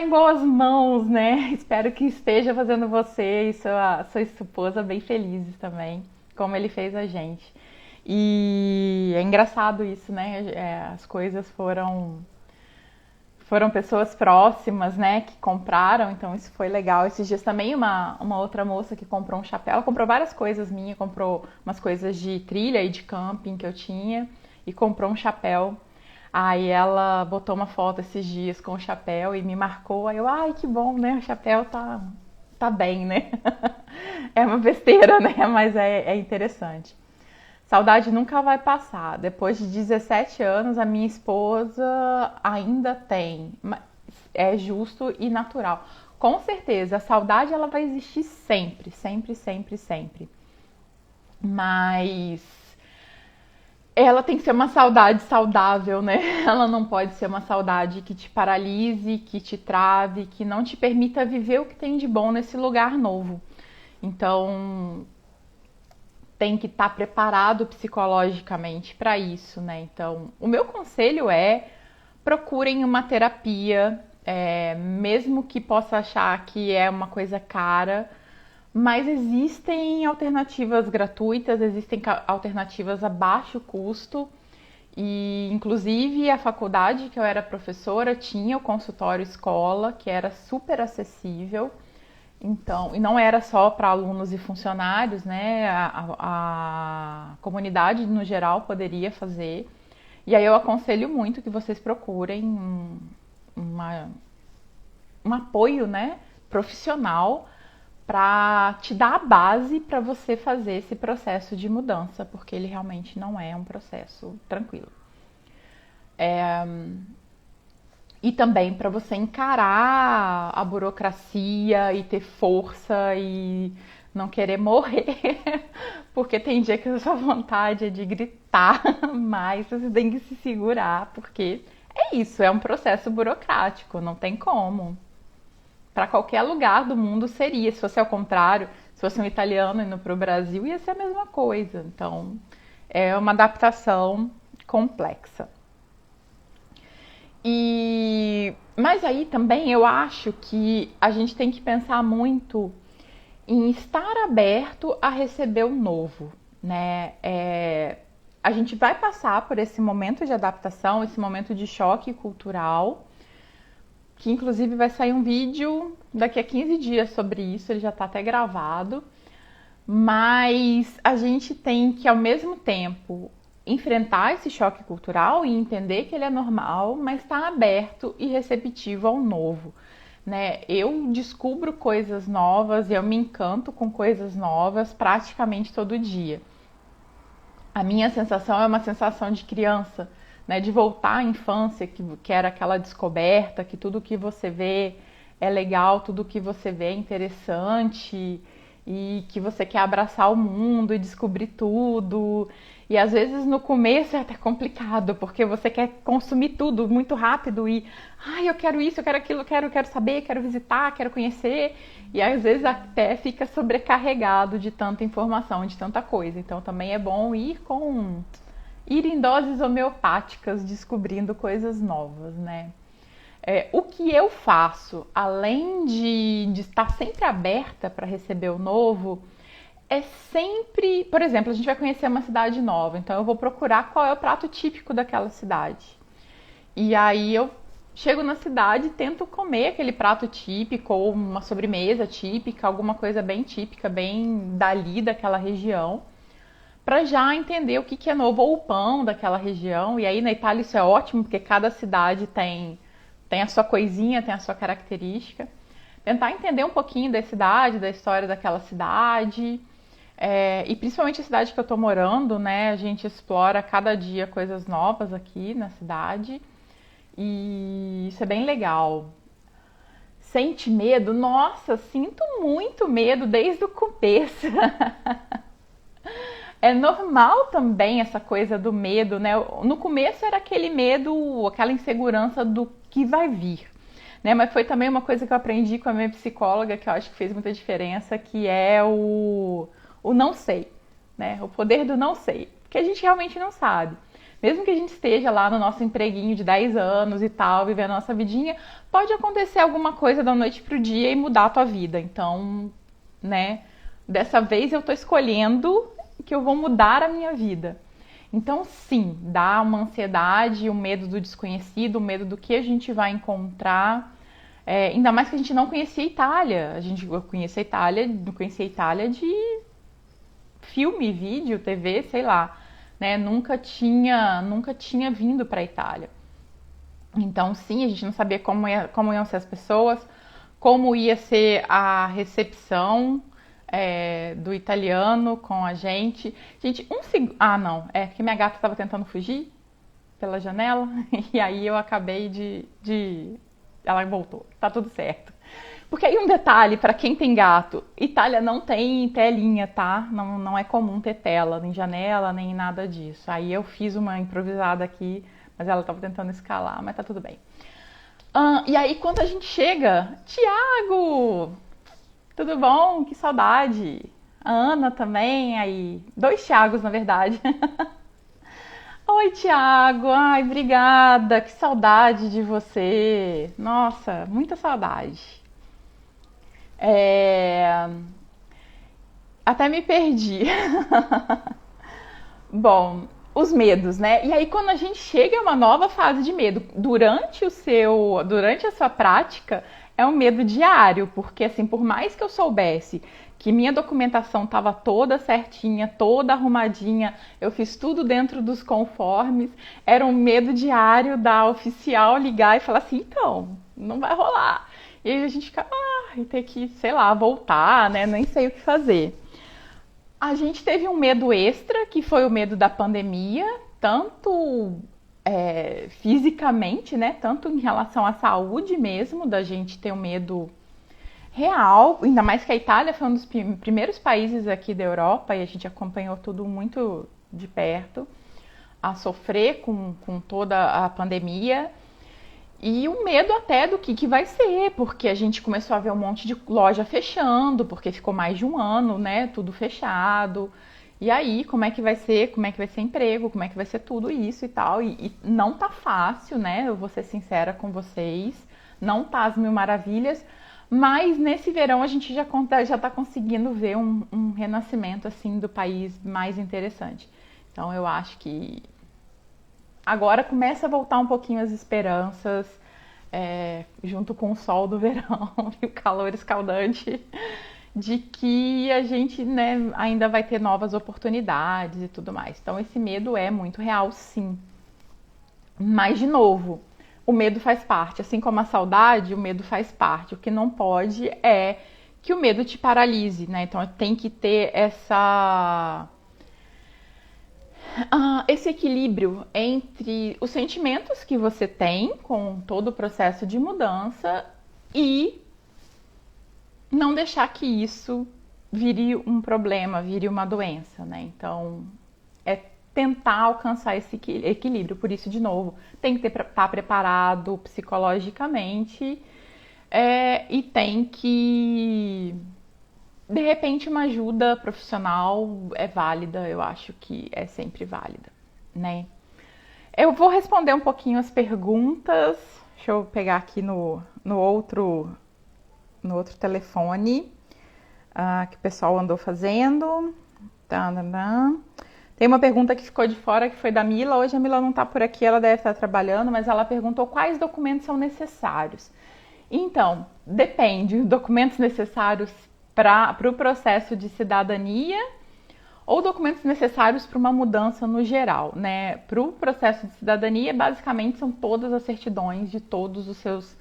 em boas mãos, né? Espero que esteja fazendo você e sua esposa bem felizes também, como ele fez a gente. E é engraçado isso, né? As coisas foram pessoas próximas, né, que compraram, então isso foi legal. Esses dias também uma outra moça que comprou um chapéu, ela comprou várias coisas minhas, comprou umas coisas de trilha e de camping que eu tinha e comprou um chapéu. Aí ela botou uma foto esses dias com o chapéu e me marcou, aí eu, ai que bom, né, o chapéu tá bem, né? É uma besteira, né, mas é interessante. Saudade nunca vai passar. Depois de 17 anos, a minha esposa ainda tem. É justo e natural. Com certeza, a saudade ela vai existir sempre, sempre, sempre, sempre. Mas ela tem que ser uma saudade saudável, né? Ela não pode ser uma saudade que te paralise, que te trave, que não te permita viver o que tem de bom nesse lugar novo. Então, tem que estar preparado psicologicamente para isso, né? Então, o meu conselho é procurem uma terapia, mesmo que possa achar que é uma coisa cara, mas existem alternativas gratuitas, existem alternativas a baixo custo. E, inclusive, a faculdade que eu era professora tinha o consultório escola, que era super acessível. Então, e não era só para alunos e funcionários, né? A comunidade no geral poderia fazer. E aí eu aconselho muito que vocês procurem uma, um apoio, né, profissional para te dar a base para você fazer esse processo de mudança, porque ele realmente não é um processo tranquilo. E também para você encarar a burocracia e ter força e não querer morrer, porque tem dia que a sua vontade é de gritar, mas você tem que se segurar, porque é isso, é um processo burocrático, não tem como. Para qualquer lugar do mundo seria, se fosse ao contrário, se fosse um italiano indo para o Brasil, ia ser a mesma coisa. Então, é uma adaptação complexa. Mas aí também eu acho que a gente tem que pensar muito em estar aberto a receber o novo, né? A gente vai passar por esse momento de adaptação, esse momento de choque cultural, que inclusive vai sair um vídeo daqui a 15 dias sobre isso, ele já está até gravado, mas a gente tem que, ao mesmo tempo, enfrentar esse choque cultural e entender que ele é normal, mas estar aberto e receptivo ao novo, né? Eu descubro coisas novas, eu me encanto com coisas novas praticamente todo dia. A minha sensação é uma sensação de criança, né? De voltar à infância, que era aquela descoberta, que tudo que você vê é legal, tudo que você vê é interessante e que você quer abraçar o mundo e descobrir tudo. E às vezes no começo é até complicado, porque você quer consumir tudo muito rápido e eu quero isso, eu quero aquilo, eu quero saber, quero visitar, quero conhecer. E às vezes até fica sobrecarregado de tanta informação, de tanta coisa. Então também é bom ir em doses homeopáticas, descobrindo coisas novas, né? O que eu faço, além de estar sempre aberta para receber o novo, é sempre, por exemplo, a gente vai conhecer uma cidade nova, então eu vou procurar qual é o prato típico daquela cidade. E aí eu chego na cidade e tento comer aquele prato típico ou uma sobremesa típica, alguma coisa bem típica, bem dali daquela região, para já entender o que é novo, ou o pão daquela região. E aí na Itália isso é ótimo, porque cada cidade tem a sua coisinha, tem a sua característica. Tentar entender um pouquinho da cidade, da história daquela cidade. E principalmente a cidade que eu tô morando, né? A gente explora cada dia coisas novas aqui na cidade. E isso é bem legal. Sente medo? Nossa, sinto muito medo desde o começo. É normal também essa coisa do medo, né? No começo era aquele medo, aquela insegurança do que vai vir, né? Mas foi também uma coisa que eu aprendi com a minha psicóloga, que eu acho que fez muita diferença, que é o não sei, né? O poder do não sei, porque a gente realmente não sabe. Mesmo que a gente esteja lá no nosso empreguinho de 10 anos e tal, vivendo a nossa vidinha, pode acontecer alguma coisa da noite pro dia e mudar a tua vida. Então, né? Dessa vez eu tô escolhendo que eu vou mudar a minha vida. Então, sim, dá uma ansiedade, o medo do desconhecido, o medo do que a gente vai encontrar. Ainda mais que a gente não conhecia a Itália. Eu conhecia a Itália de filme, vídeo, TV, sei lá, né? Nunca tinha vindo para a Itália. Então, sim, a gente não sabia como iam ser as pessoas, como ia ser a recepção do italiano com a gente. Gente, um segundo. Ah, não. É que minha gata estava tentando fugir pela janela e aí eu acabei de. Ela voltou. Tá tudo certo. Porque aí um detalhe, para quem tem gato, Itália não tem telinha, tá? Não é comum ter tela, nem janela, nem nada disso. Aí eu fiz uma improvisada aqui, mas ela estava tentando escalar, mas tá tudo bem. E aí quando a gente chega, Tiago! Tudo bom? Que saudade! A Ana também, aí. 2 Thiagos, na verdade. Oi, Thiago. Ai, obrigada. Que saudade de você. Nossa, muita saudade. É... Até me perdi. Bom, os medos, né? E aí quando a gente chega a uma nova fase de medo, durante a sua prática, é um medo diário, porque assim, por mais que eu soubesse que minha documentação estava toda certinha, toda arrumadinha, eu fiz tudo dentro dos conformes, era um medo diário da oficial ligar e falar assim, então, não vai rolar. E aí a gente fica, e ter que, sei lá, voltar, né? Nem sei o que fazer. A gente teve um medo extra, que foi o medo da pandemia, tanto fisicamente, né? Tanto em relação à saúde mesmo, da gente ter um medo real, ainda mais que a Itália foi um dos primeiros países aqui da Europa e a gente acompanhou tudo muito de perto, a sofrer com toda a pandemia. E o medo até do que vai ser, porque a gente começou a ver um monte de loja fechando, porque ficou mais de um ano, né, tudo fechado. E aí, como é que vai ser? Como é que vai ser emprego? Como é que vai ser tudo isso e tal? E não tá fácil, né? Eu vou ser sincera com vocês. Não tá às mil maravilhas. Mas nesse verão a gente já tá conseguindo ver um renascimento, assim, do país mais interessante. Então eu acho que agora começa a voltar um pouquinho as esperanças, junto com o sol do verão e o calor escaldante, de que a gente, né, ainda vai ter novas oportunidades e tudo mais. Então esse medo é muito real, sim. Mas, de novo, o medo faz parte. Assim como a saudade, o medo faz parte. O que não pode é que o medo te paralise, né? Então tem que ter esse equilíbrio entre os sentimentos que você tem com todo o processo de mudança e não deixar que isso vire um problema, vire uma doença, né? Então, é tentar alcançar esse equilíbrio. Por isso, de novo, tem que estar preparado psicologicamente e tem que... De repente, uma ajuda profissional é válida, eu acho que é sempre válida, né? Eu vou responder um pouquinho as perguntas. Deixa eu pegar aqui no outro telefone que o pessoal andou fazendo. Tem uma pergunta que ficou de fora, que foi da Mila. Hoje a Mila não está por aqui, ela deve estar trabalhando, mas ela perguntou quais documentos são necessários. Então, depende. Documentos necessários para o processo de cidadania ou documentos necessários para uma mudança no geral, né? Para o processo de cidadania, basicamente são todas as certidões de todos os seus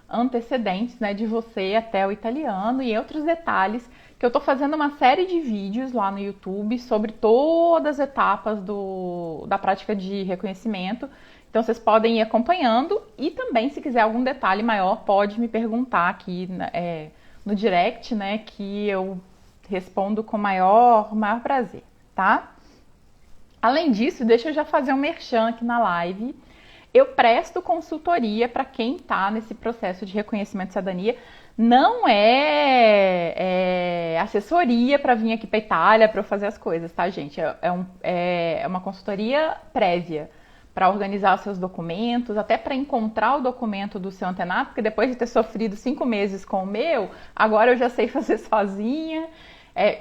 antecedentes, né? De você até o italiano e outros detalhes que eu tô fazendo uma série de vídeos lá no YouTube sobre todas as etapas da prática de reconhecimento. Então vocês podem ir acompanhando e também, se quiser algum detalhe maior, pode me perguntar aqui no direct, né? Que eu respondo com maior prazer, tá? Além disso, deixa eu já fazer um merchan aqui na live. Eu presto consultoria para quem está nesse processo de reconhecimento de cidadania. Não é assessoria para vir aqui para Itália para eu fazer as coisas, tá, gente? É uma consultoria prévia para organizar os seus documentos, até para encontrar o documento do seu antenato, porque depois de ter sofrido 5 meses com o meu, agora eu já sei fazer sozinha.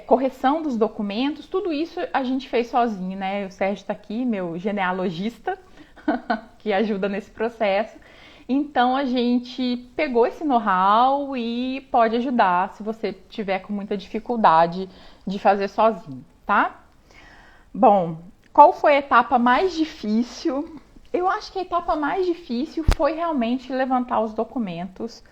Correção dos documentos, tudo isso a gente fez sozinho, né? O Sérgio está aqui, meu genealogista, que ajuda nesse processo. Então a gente pegou esse know-how e pode ajudar se você tiver com muita dificuldade de fazer sozinho, tá? Bom, qual foi a etapa mais difícil? Eu acho que a etapa mais difícil foi realmente levantar os documentos.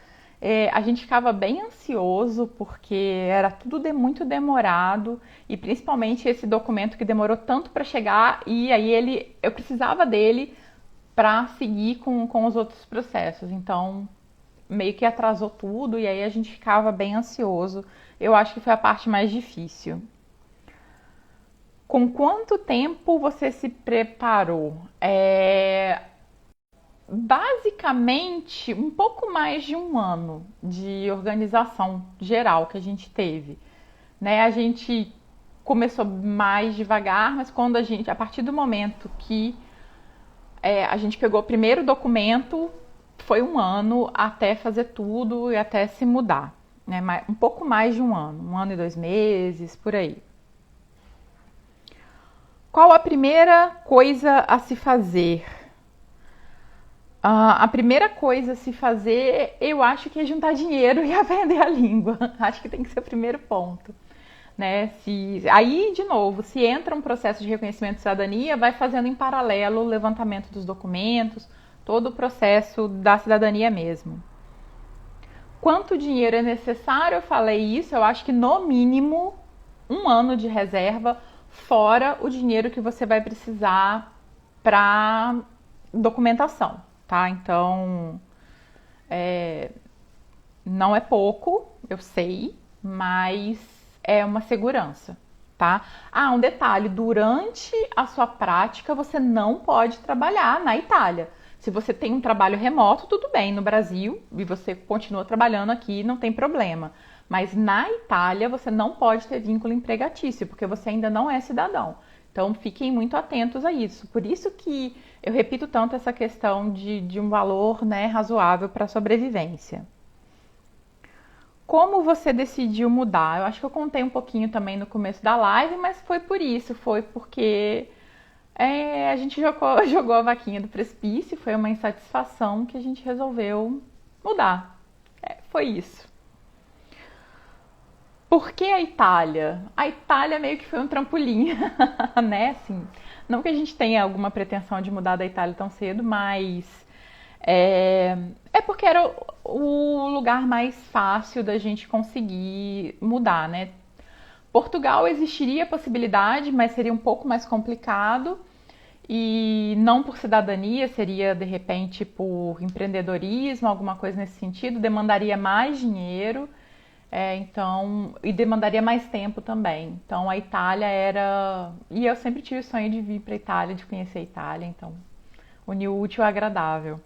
A gente ficava bem ansioso porque era tudo muito demorado e principalmente esse documento que demorou tanto para chegar e aí eu precisava dele para seguir com os outros processos. Então, meio que atrasou tudo e aí a gente ficava bem ansioso. Eu acho que foi a parte mais difícil. Com quanto tempo você se preparou? Basicamente, um pouco mais de um ano de organização geral que a gente teve, né? A gente começou mais devagar, mas a partir do momento que a gente pegou o primeiro documento, foi um ano até fazer tudo e até se mudar, né? Um pouco mais de um ano e 2 meses, por aí. Qual a primeira coisa a se fazer? A primeira coisa a se fazer, eu acho que é juntar dinheiro e aprender a língua. Acho que tem que ser o primeiro ponto. Né? Aí, de novo, se entra um processo de reconhecimento de cidadania, vai fazendo em paralelo o levantamento dos documentos, todo o processo da cidadania mesmo. Quanto dinheiro é necessário? Eu falei isso, eu acho que no mínimo 1 ano de reserva, fora o dinheiro que você vai precisar para documentação, tá? Então, não é pouco, eu sei, mas é uma segurança, tá? Um detalhe, durante a sua prática você não pode trabalhar na Itália. Se você tem um trabalho remoto, tudo bem, no Brasil, e você continua trabalhando aqui, não tem problema. Mas na Itália você não pode ter vínculo empregatício, porque você ainda não é cidadão. Então fiquem muito atentos a isso. Por isso que eu repito tanto essa questão de um valor, né, razoável para a sobrevivência. Como você decidiu mudar? Eu acho que eu contei um pouquinho também no começo da live, mas foi por isso, foi porque a gente jogou a vaquinha do precipício, foi uma insatisfação que a gente resolveu mudar. Foi isso. Por que a Itália? A Itália meio que foi um trampolim, né? Assim, não que a gente tenha alguma pretensão de mudar da Itália tão cedo, mas porque era o lugar mais fácil da gente conseguir mudar, né? Portugal existiria a possibilidade, mas seria um pouco mais complicado e não por cidadania, seria de repente por empreendedorismo, alguma coisa nesse sentido, demandaria mais dinheiro, e demandaria mais tempo também. Então a Itália era... E eu sempre tive o sonho de vir para a Itália, de conhecer a Itália, então unir o útil ao agradável.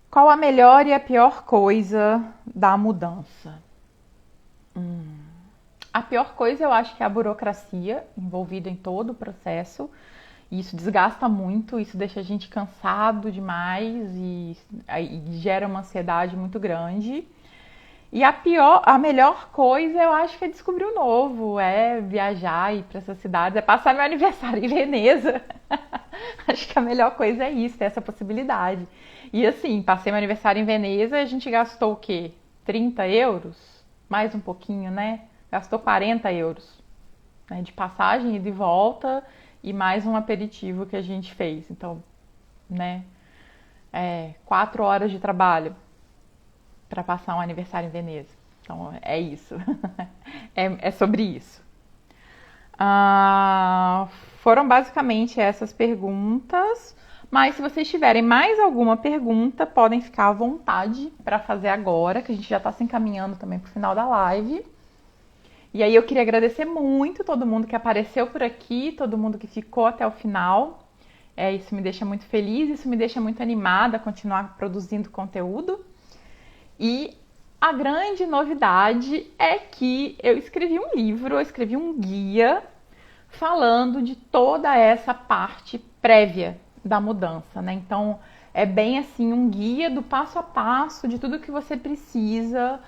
Qual a melhor e a pior coisa da mudança? A pior coisa eu acho que é a burocracia envolvida em todo o processo. Isso desgasta muito, isso deixa a gente cansado demais e gera uma ansiedade muito grande. E a melhor coisa eu acho que é descobrir o novo, é viajar, ir para essas cidades, é passar meu aniversário em Veneza. Acho que a melhor coisa é isso, ter essa possibilidade. E assim, passei meu aniversário em Veneza e a gente gastou o quê? 30 euros? Mais um pouquinho, né? Gastou 40 euros, né? De passagem e de volta e mais um aperitivo que a gente fez. Então, né? 4 horas de trabalho para passar um aniversário em Veneza. Então, é isso. é sobre isso. Foram basicamente essas perguntas. Mas se vocês tiverem mais alguma pergunta, podem ficar à vontade para fazer agora, que a gente já está se encaminhando também para o final da live. E aí eu queria agradecer muito todo mundo que apareceu por aqui, todo mundo que ficou até o final. Isso me deixa muito feliz, isso me deixa muito animada a continuar produzindo conteúdo. E a grande novidade é que eu escrevi um livro, eu escrevi um guia falando de toda essa parte prévia da mudança, né? Então é bem assim um guia do passo a passo de tudo que você precisa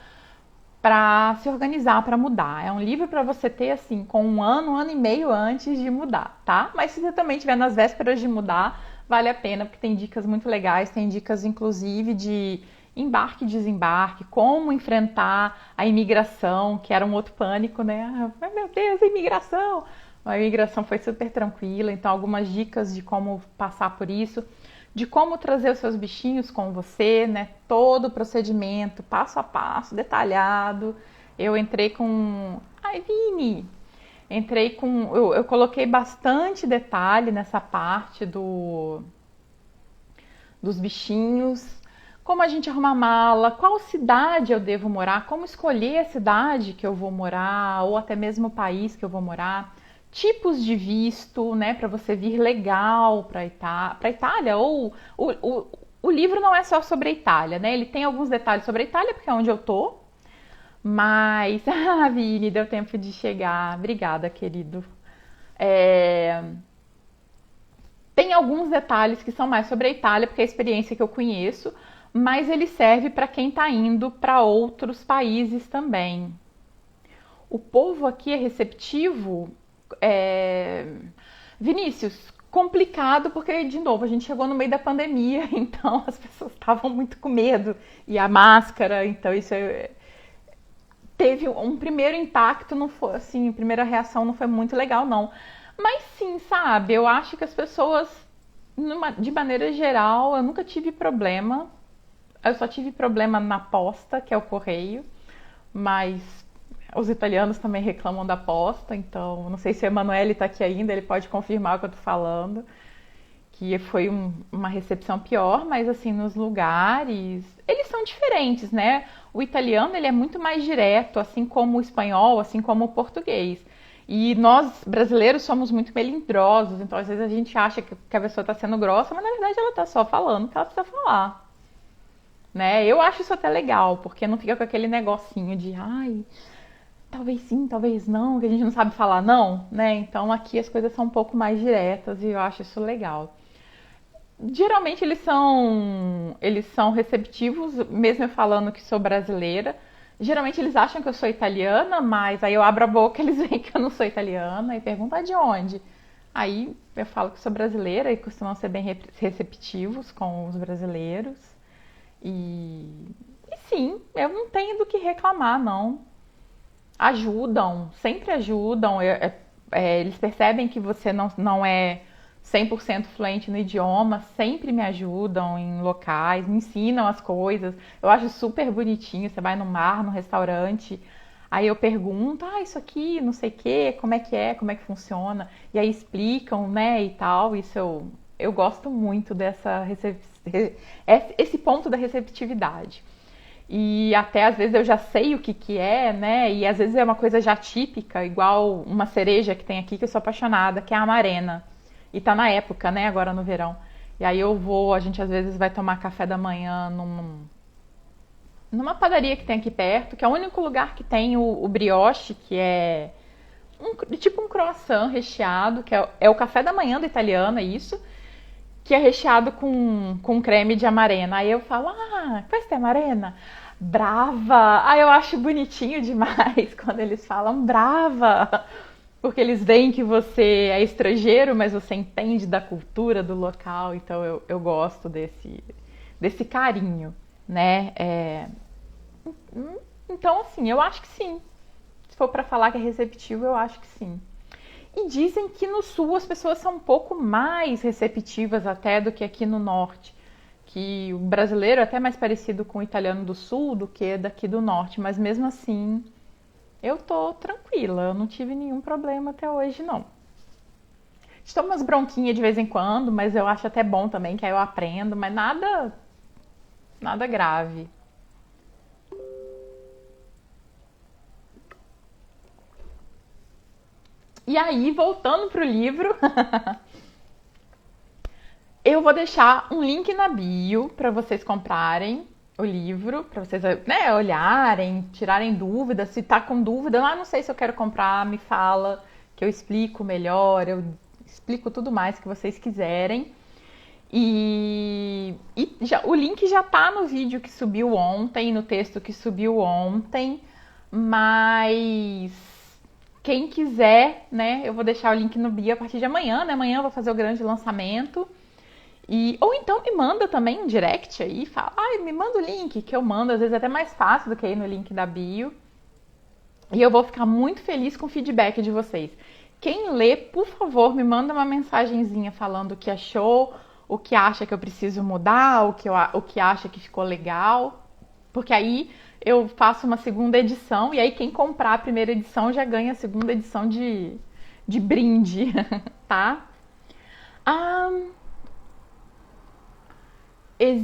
para se organizar para mudar. É um livro para você ter assim com um ano e meio antes de mudar, tá? Mas se você também estiver nas vésperas de mudar, vale a pena porque tem dicas muito legais, tem dicas inclusive de embarque e desembarque, como enfrentar a imigração, que era um outro pânico, né? Meu Deus, a imigração! A imigração foi super tranquila, então algumas dicas de como passar por isso, de como trazer os seus bichinhos com você, né? Todo o procedimento, passo a passo, detalhado. Eu entrei com... Ai, Vini! Eu coloquei bastante detalhe nessa parte dos bichinhos. Como a gente arruma mala, qual cidade eu devo morar, como escolher a cidade que eu vou morar, ou até mesmo o país que eu vou morar. Tipos de visto, né, para você vir legal para Itália, ou o livro não é só sobre a Itália, né? Ele tem alguns detalhes sobre a Itália, porque é onde eu tô. Mas, Vini, deu tempo de chegar. Obrigada, querido. Tem alguns detalhes que são mais sobre a Itália, porque é a experiência que eu conheço, mas ele serve para quem está indo para outros países também. O povo aqui é receptivo. É... Vinícius, complicado porque, de novo, a gente chegou no meio da pandemia, então as pessoas estavam muito com medo. E a máscara, então isso teve um primeiro impacto, não foi assim, a primeira reação não foi muito legal, não. Mas sim, sabe, eu acho que as pessoas, de maneira geral, eu nunca tive problema. Eu só tive problema na posta, que é o correio, mas os italianos também reclamam da posta, então não sei se o Emanuele está aqui ainda, ele pode confirmar o que eu estou falando, que foi uma recepção pior, mas assim, nos lugares, eles são diferentes, né? O italiano, ele é muito mais direto, assim como o espanhol, assim como o português. E nós, brasileiros, somos muito melindrosos, então às vezes a gente acha que a pessoa está sendo grossa, mas na verdade ela está só falando o que ela precisa falar. Né? Eu acho isso até legal, porque não fica com aquele negocinho de ai, talvez sim, talvez não, que a gente não sabe falar não, né? Então aqui as coisas são um pouco mais diretas e eu acho isso legal. Geralmente eles são receptivos, mesmo eu falando que sou brasileira. Geralmente eles acham que eu sou italiana, mas aí eu abro a boca, eles veem que eu não sou italiana e perguntam de onde. Aí eu falo que sou brasileira e costumam ser bem receptivos com os brasileiros. E sim, eu não tenho do que reclamar, não. Ajudam, sempre ajudam. Eles percebem que você não é 100% fluente no idioma, sempre me ajudam em locais, me ensinam as coisas. Eu acho super bonitinho. Você vai no mar, no restaurante, aí eu pergunto, isso aqui, não sei o quê, como é que funciona? E aí explicam, né, e tal. Isso eu gosto muito esse ponto da receptividade. E até às vezes eu já sei o que é, né? E às vezes é uma coisa já típica, igual uma cereja que tem aqui que eu sou apaixonada, que é a amarena. E tá na época, né? Agora no verão. E aí a gente às vezes vai tomar café da manhã numa padaria que tem aqui perto, que é o único lugar que tem o brioche, que é tipo um croissant recheado, que é o café da manhã do italiano, é isso, que é recheado com creme de amarena. Aí eu falo, questa é amarena? Brava! Eu acho bonitinho demais quando eles falam brava, porque eles veem que você é estrangeiro, mas você entende da cultura do local, então eu gosto desse carinho, né? Então, assim, eu acho que sim. Se for para falar que é receptivo, eu acho que sim. E dizem que no sul as pessoas são um pouco mais receptivas até do que aqui no norte. Que o brasileiro é até mais parecido com o italiano do sul do que daqui do norte. Mas mesmo assim, eu tô tranquila. Eu não tive nenhum problema até hoje, não. Estou umas bronquinhas de vez em quando, mas eu acho até bom também, que aí eu aprendo. Mas nada grave. E aí, voltando pro livro, eu vou deixar um link na bio para vocês comprarem o livro, para vocês, né, olharem, tirarem dúvidas. Se tá com dúvida, não sei se eu quero comprar, me fala, que eu explico melhor, eu explico tudo mais que vocês quiserem. E o link já tá no vídeo que subiu ontem, no texto que subiu ontem, mas quem quiser, né, eu vou deixar o link no bio a partir de amanhã, né? Amanhã eu vou fazer o grande lançamento. Ou então me manda também um direct aí, fala, me manda o link, que eu mando, às vezes é até mais fácil do que ir no link da bio. E eu vou ficar muito feliz com o feedback de vocês. Quem lê, por favor, me manda uma mensagenzinha falando o que achou, o que acha que eu preciso mudar, o que acha que ficou legal. Porque aí eu faço uma segunda edição, e aí quem comprar a primeira edição já ganha a segunda edição de brinde, tá?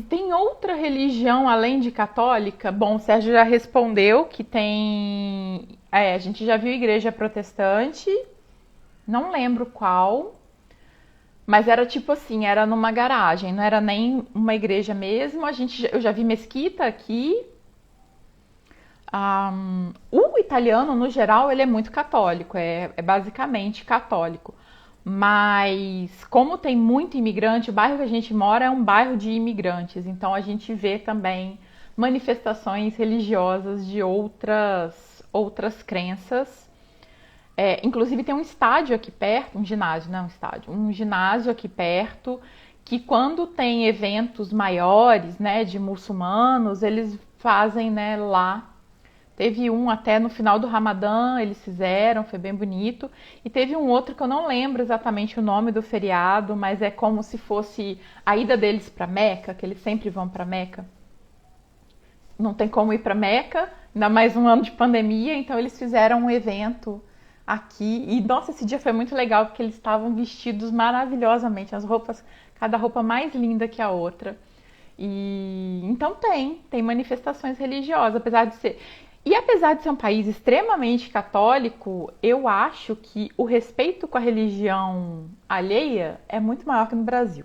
Tem outra religião além de católica? Bom, o Sérgio já respondeu que tem. A gente já viu igreja protestante, não lembro qual, mas era tipo assim, era numa garagem, não era nem uma igreja mesmo. Eu já vi mesquita aqui. O italiano, no geral, ele é muito católico, é basicamente católico. Mas como tem muito imigrante, o bairro que a gente mora é um bairro de imigrantes, então a gente vê também manifestações religiosas de outras crenças. Inclusive tem um estádio aqui perto, um ginásio, não um estádio, um ginásio aqui perto, que quando tem eventos maiores, né, de muçulmanos, eles fazem, né, lá. Teve um até no final do Ramadã, eles fizeram, foi bem bonito. E teve um outro que eu não lembro exatamente o nome do feriado, mas é como se fosse a ida deles para Meca, que eles sempre vão para Meca. Não tem como ir para Meca, ainda mais um ano de pandemia, então eles fizeram um evento aqui. E nossa, esse dia foi muito legal porque eles estavam vestidos maravilhosamente, as roupas, cada roupa mais linda que a outra. E então tem manifestações religiosas, apesar de ser. E apesar de ser um país extremamente católico, eu acho que o respeito com a religião alheia é muito maior que no Brasil.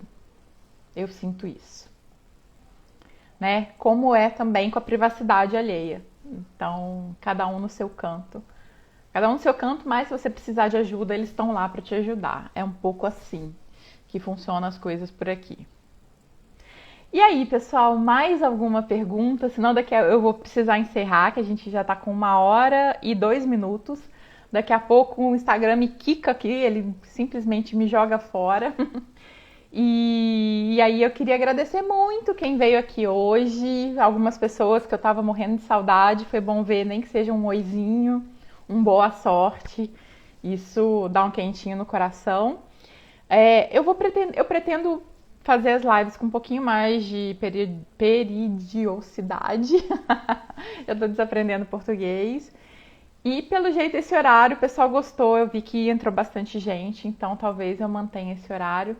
Eu sinto isso. Né? Como é também com a privacidade alheia. Então, cada um no seu canto. Cada um no seu canto, mas se você precisar de ajuda, eles estão lá para te ajudar. É um pouco assim que funcionam as coisas por aqui. E aí, pessoal, mais alguma pergunta? Senão daqui eu vou precisar encerrar, que a gente já está com 1 hora e 2 minutos. Daqui a pouco o Instagram me quica aqui, ele simplesmente me joga fora. E aí eu queria agradecer muito quem veio aqui hoje, algumas pessoas que eu estava morrendo de saudade, foi bom ver, nem que seja um oizinho, um boa sorte, isso dá um quentinho no coração. Eu pretendo fazer as lives com um pouquinho mais de periodicidade. Eu tô desaprendendo português. E pelo jeito esse horário o pessoal gostou, eu vi que entrou bastante gente, então talvez eu mantenha esse horário.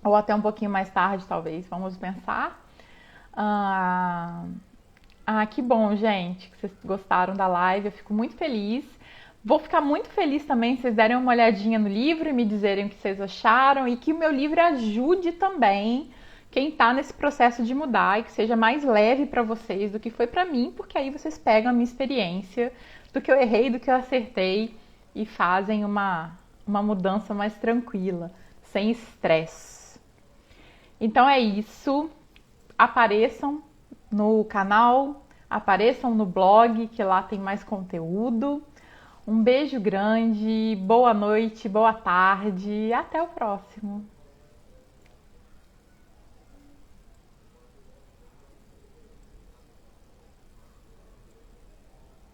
Ou até um pouquinho mais tarde, talvez, vamos pensar. Que bom, gente, que vocês gostaram da live, eu fico muito feliz. Vou ficar muito feliz também se vocês derem uma olhadinha no livro e me dizerem o que vocês acharam e que o meu livro ajude também quem está nesse processo de mudar e que seja mais leve para vocês do que foi para mim, porque aí vocês pegam a minha experiência, do que eu errei, do que eu acertei e fazem uma mudança mais tranquila, sem estresse. Então é isso. Apareçam no canal, apareçam no blog, que lá tem mais conteúdo. Um beijo grande, boa noite, boa tarde e até o próximo.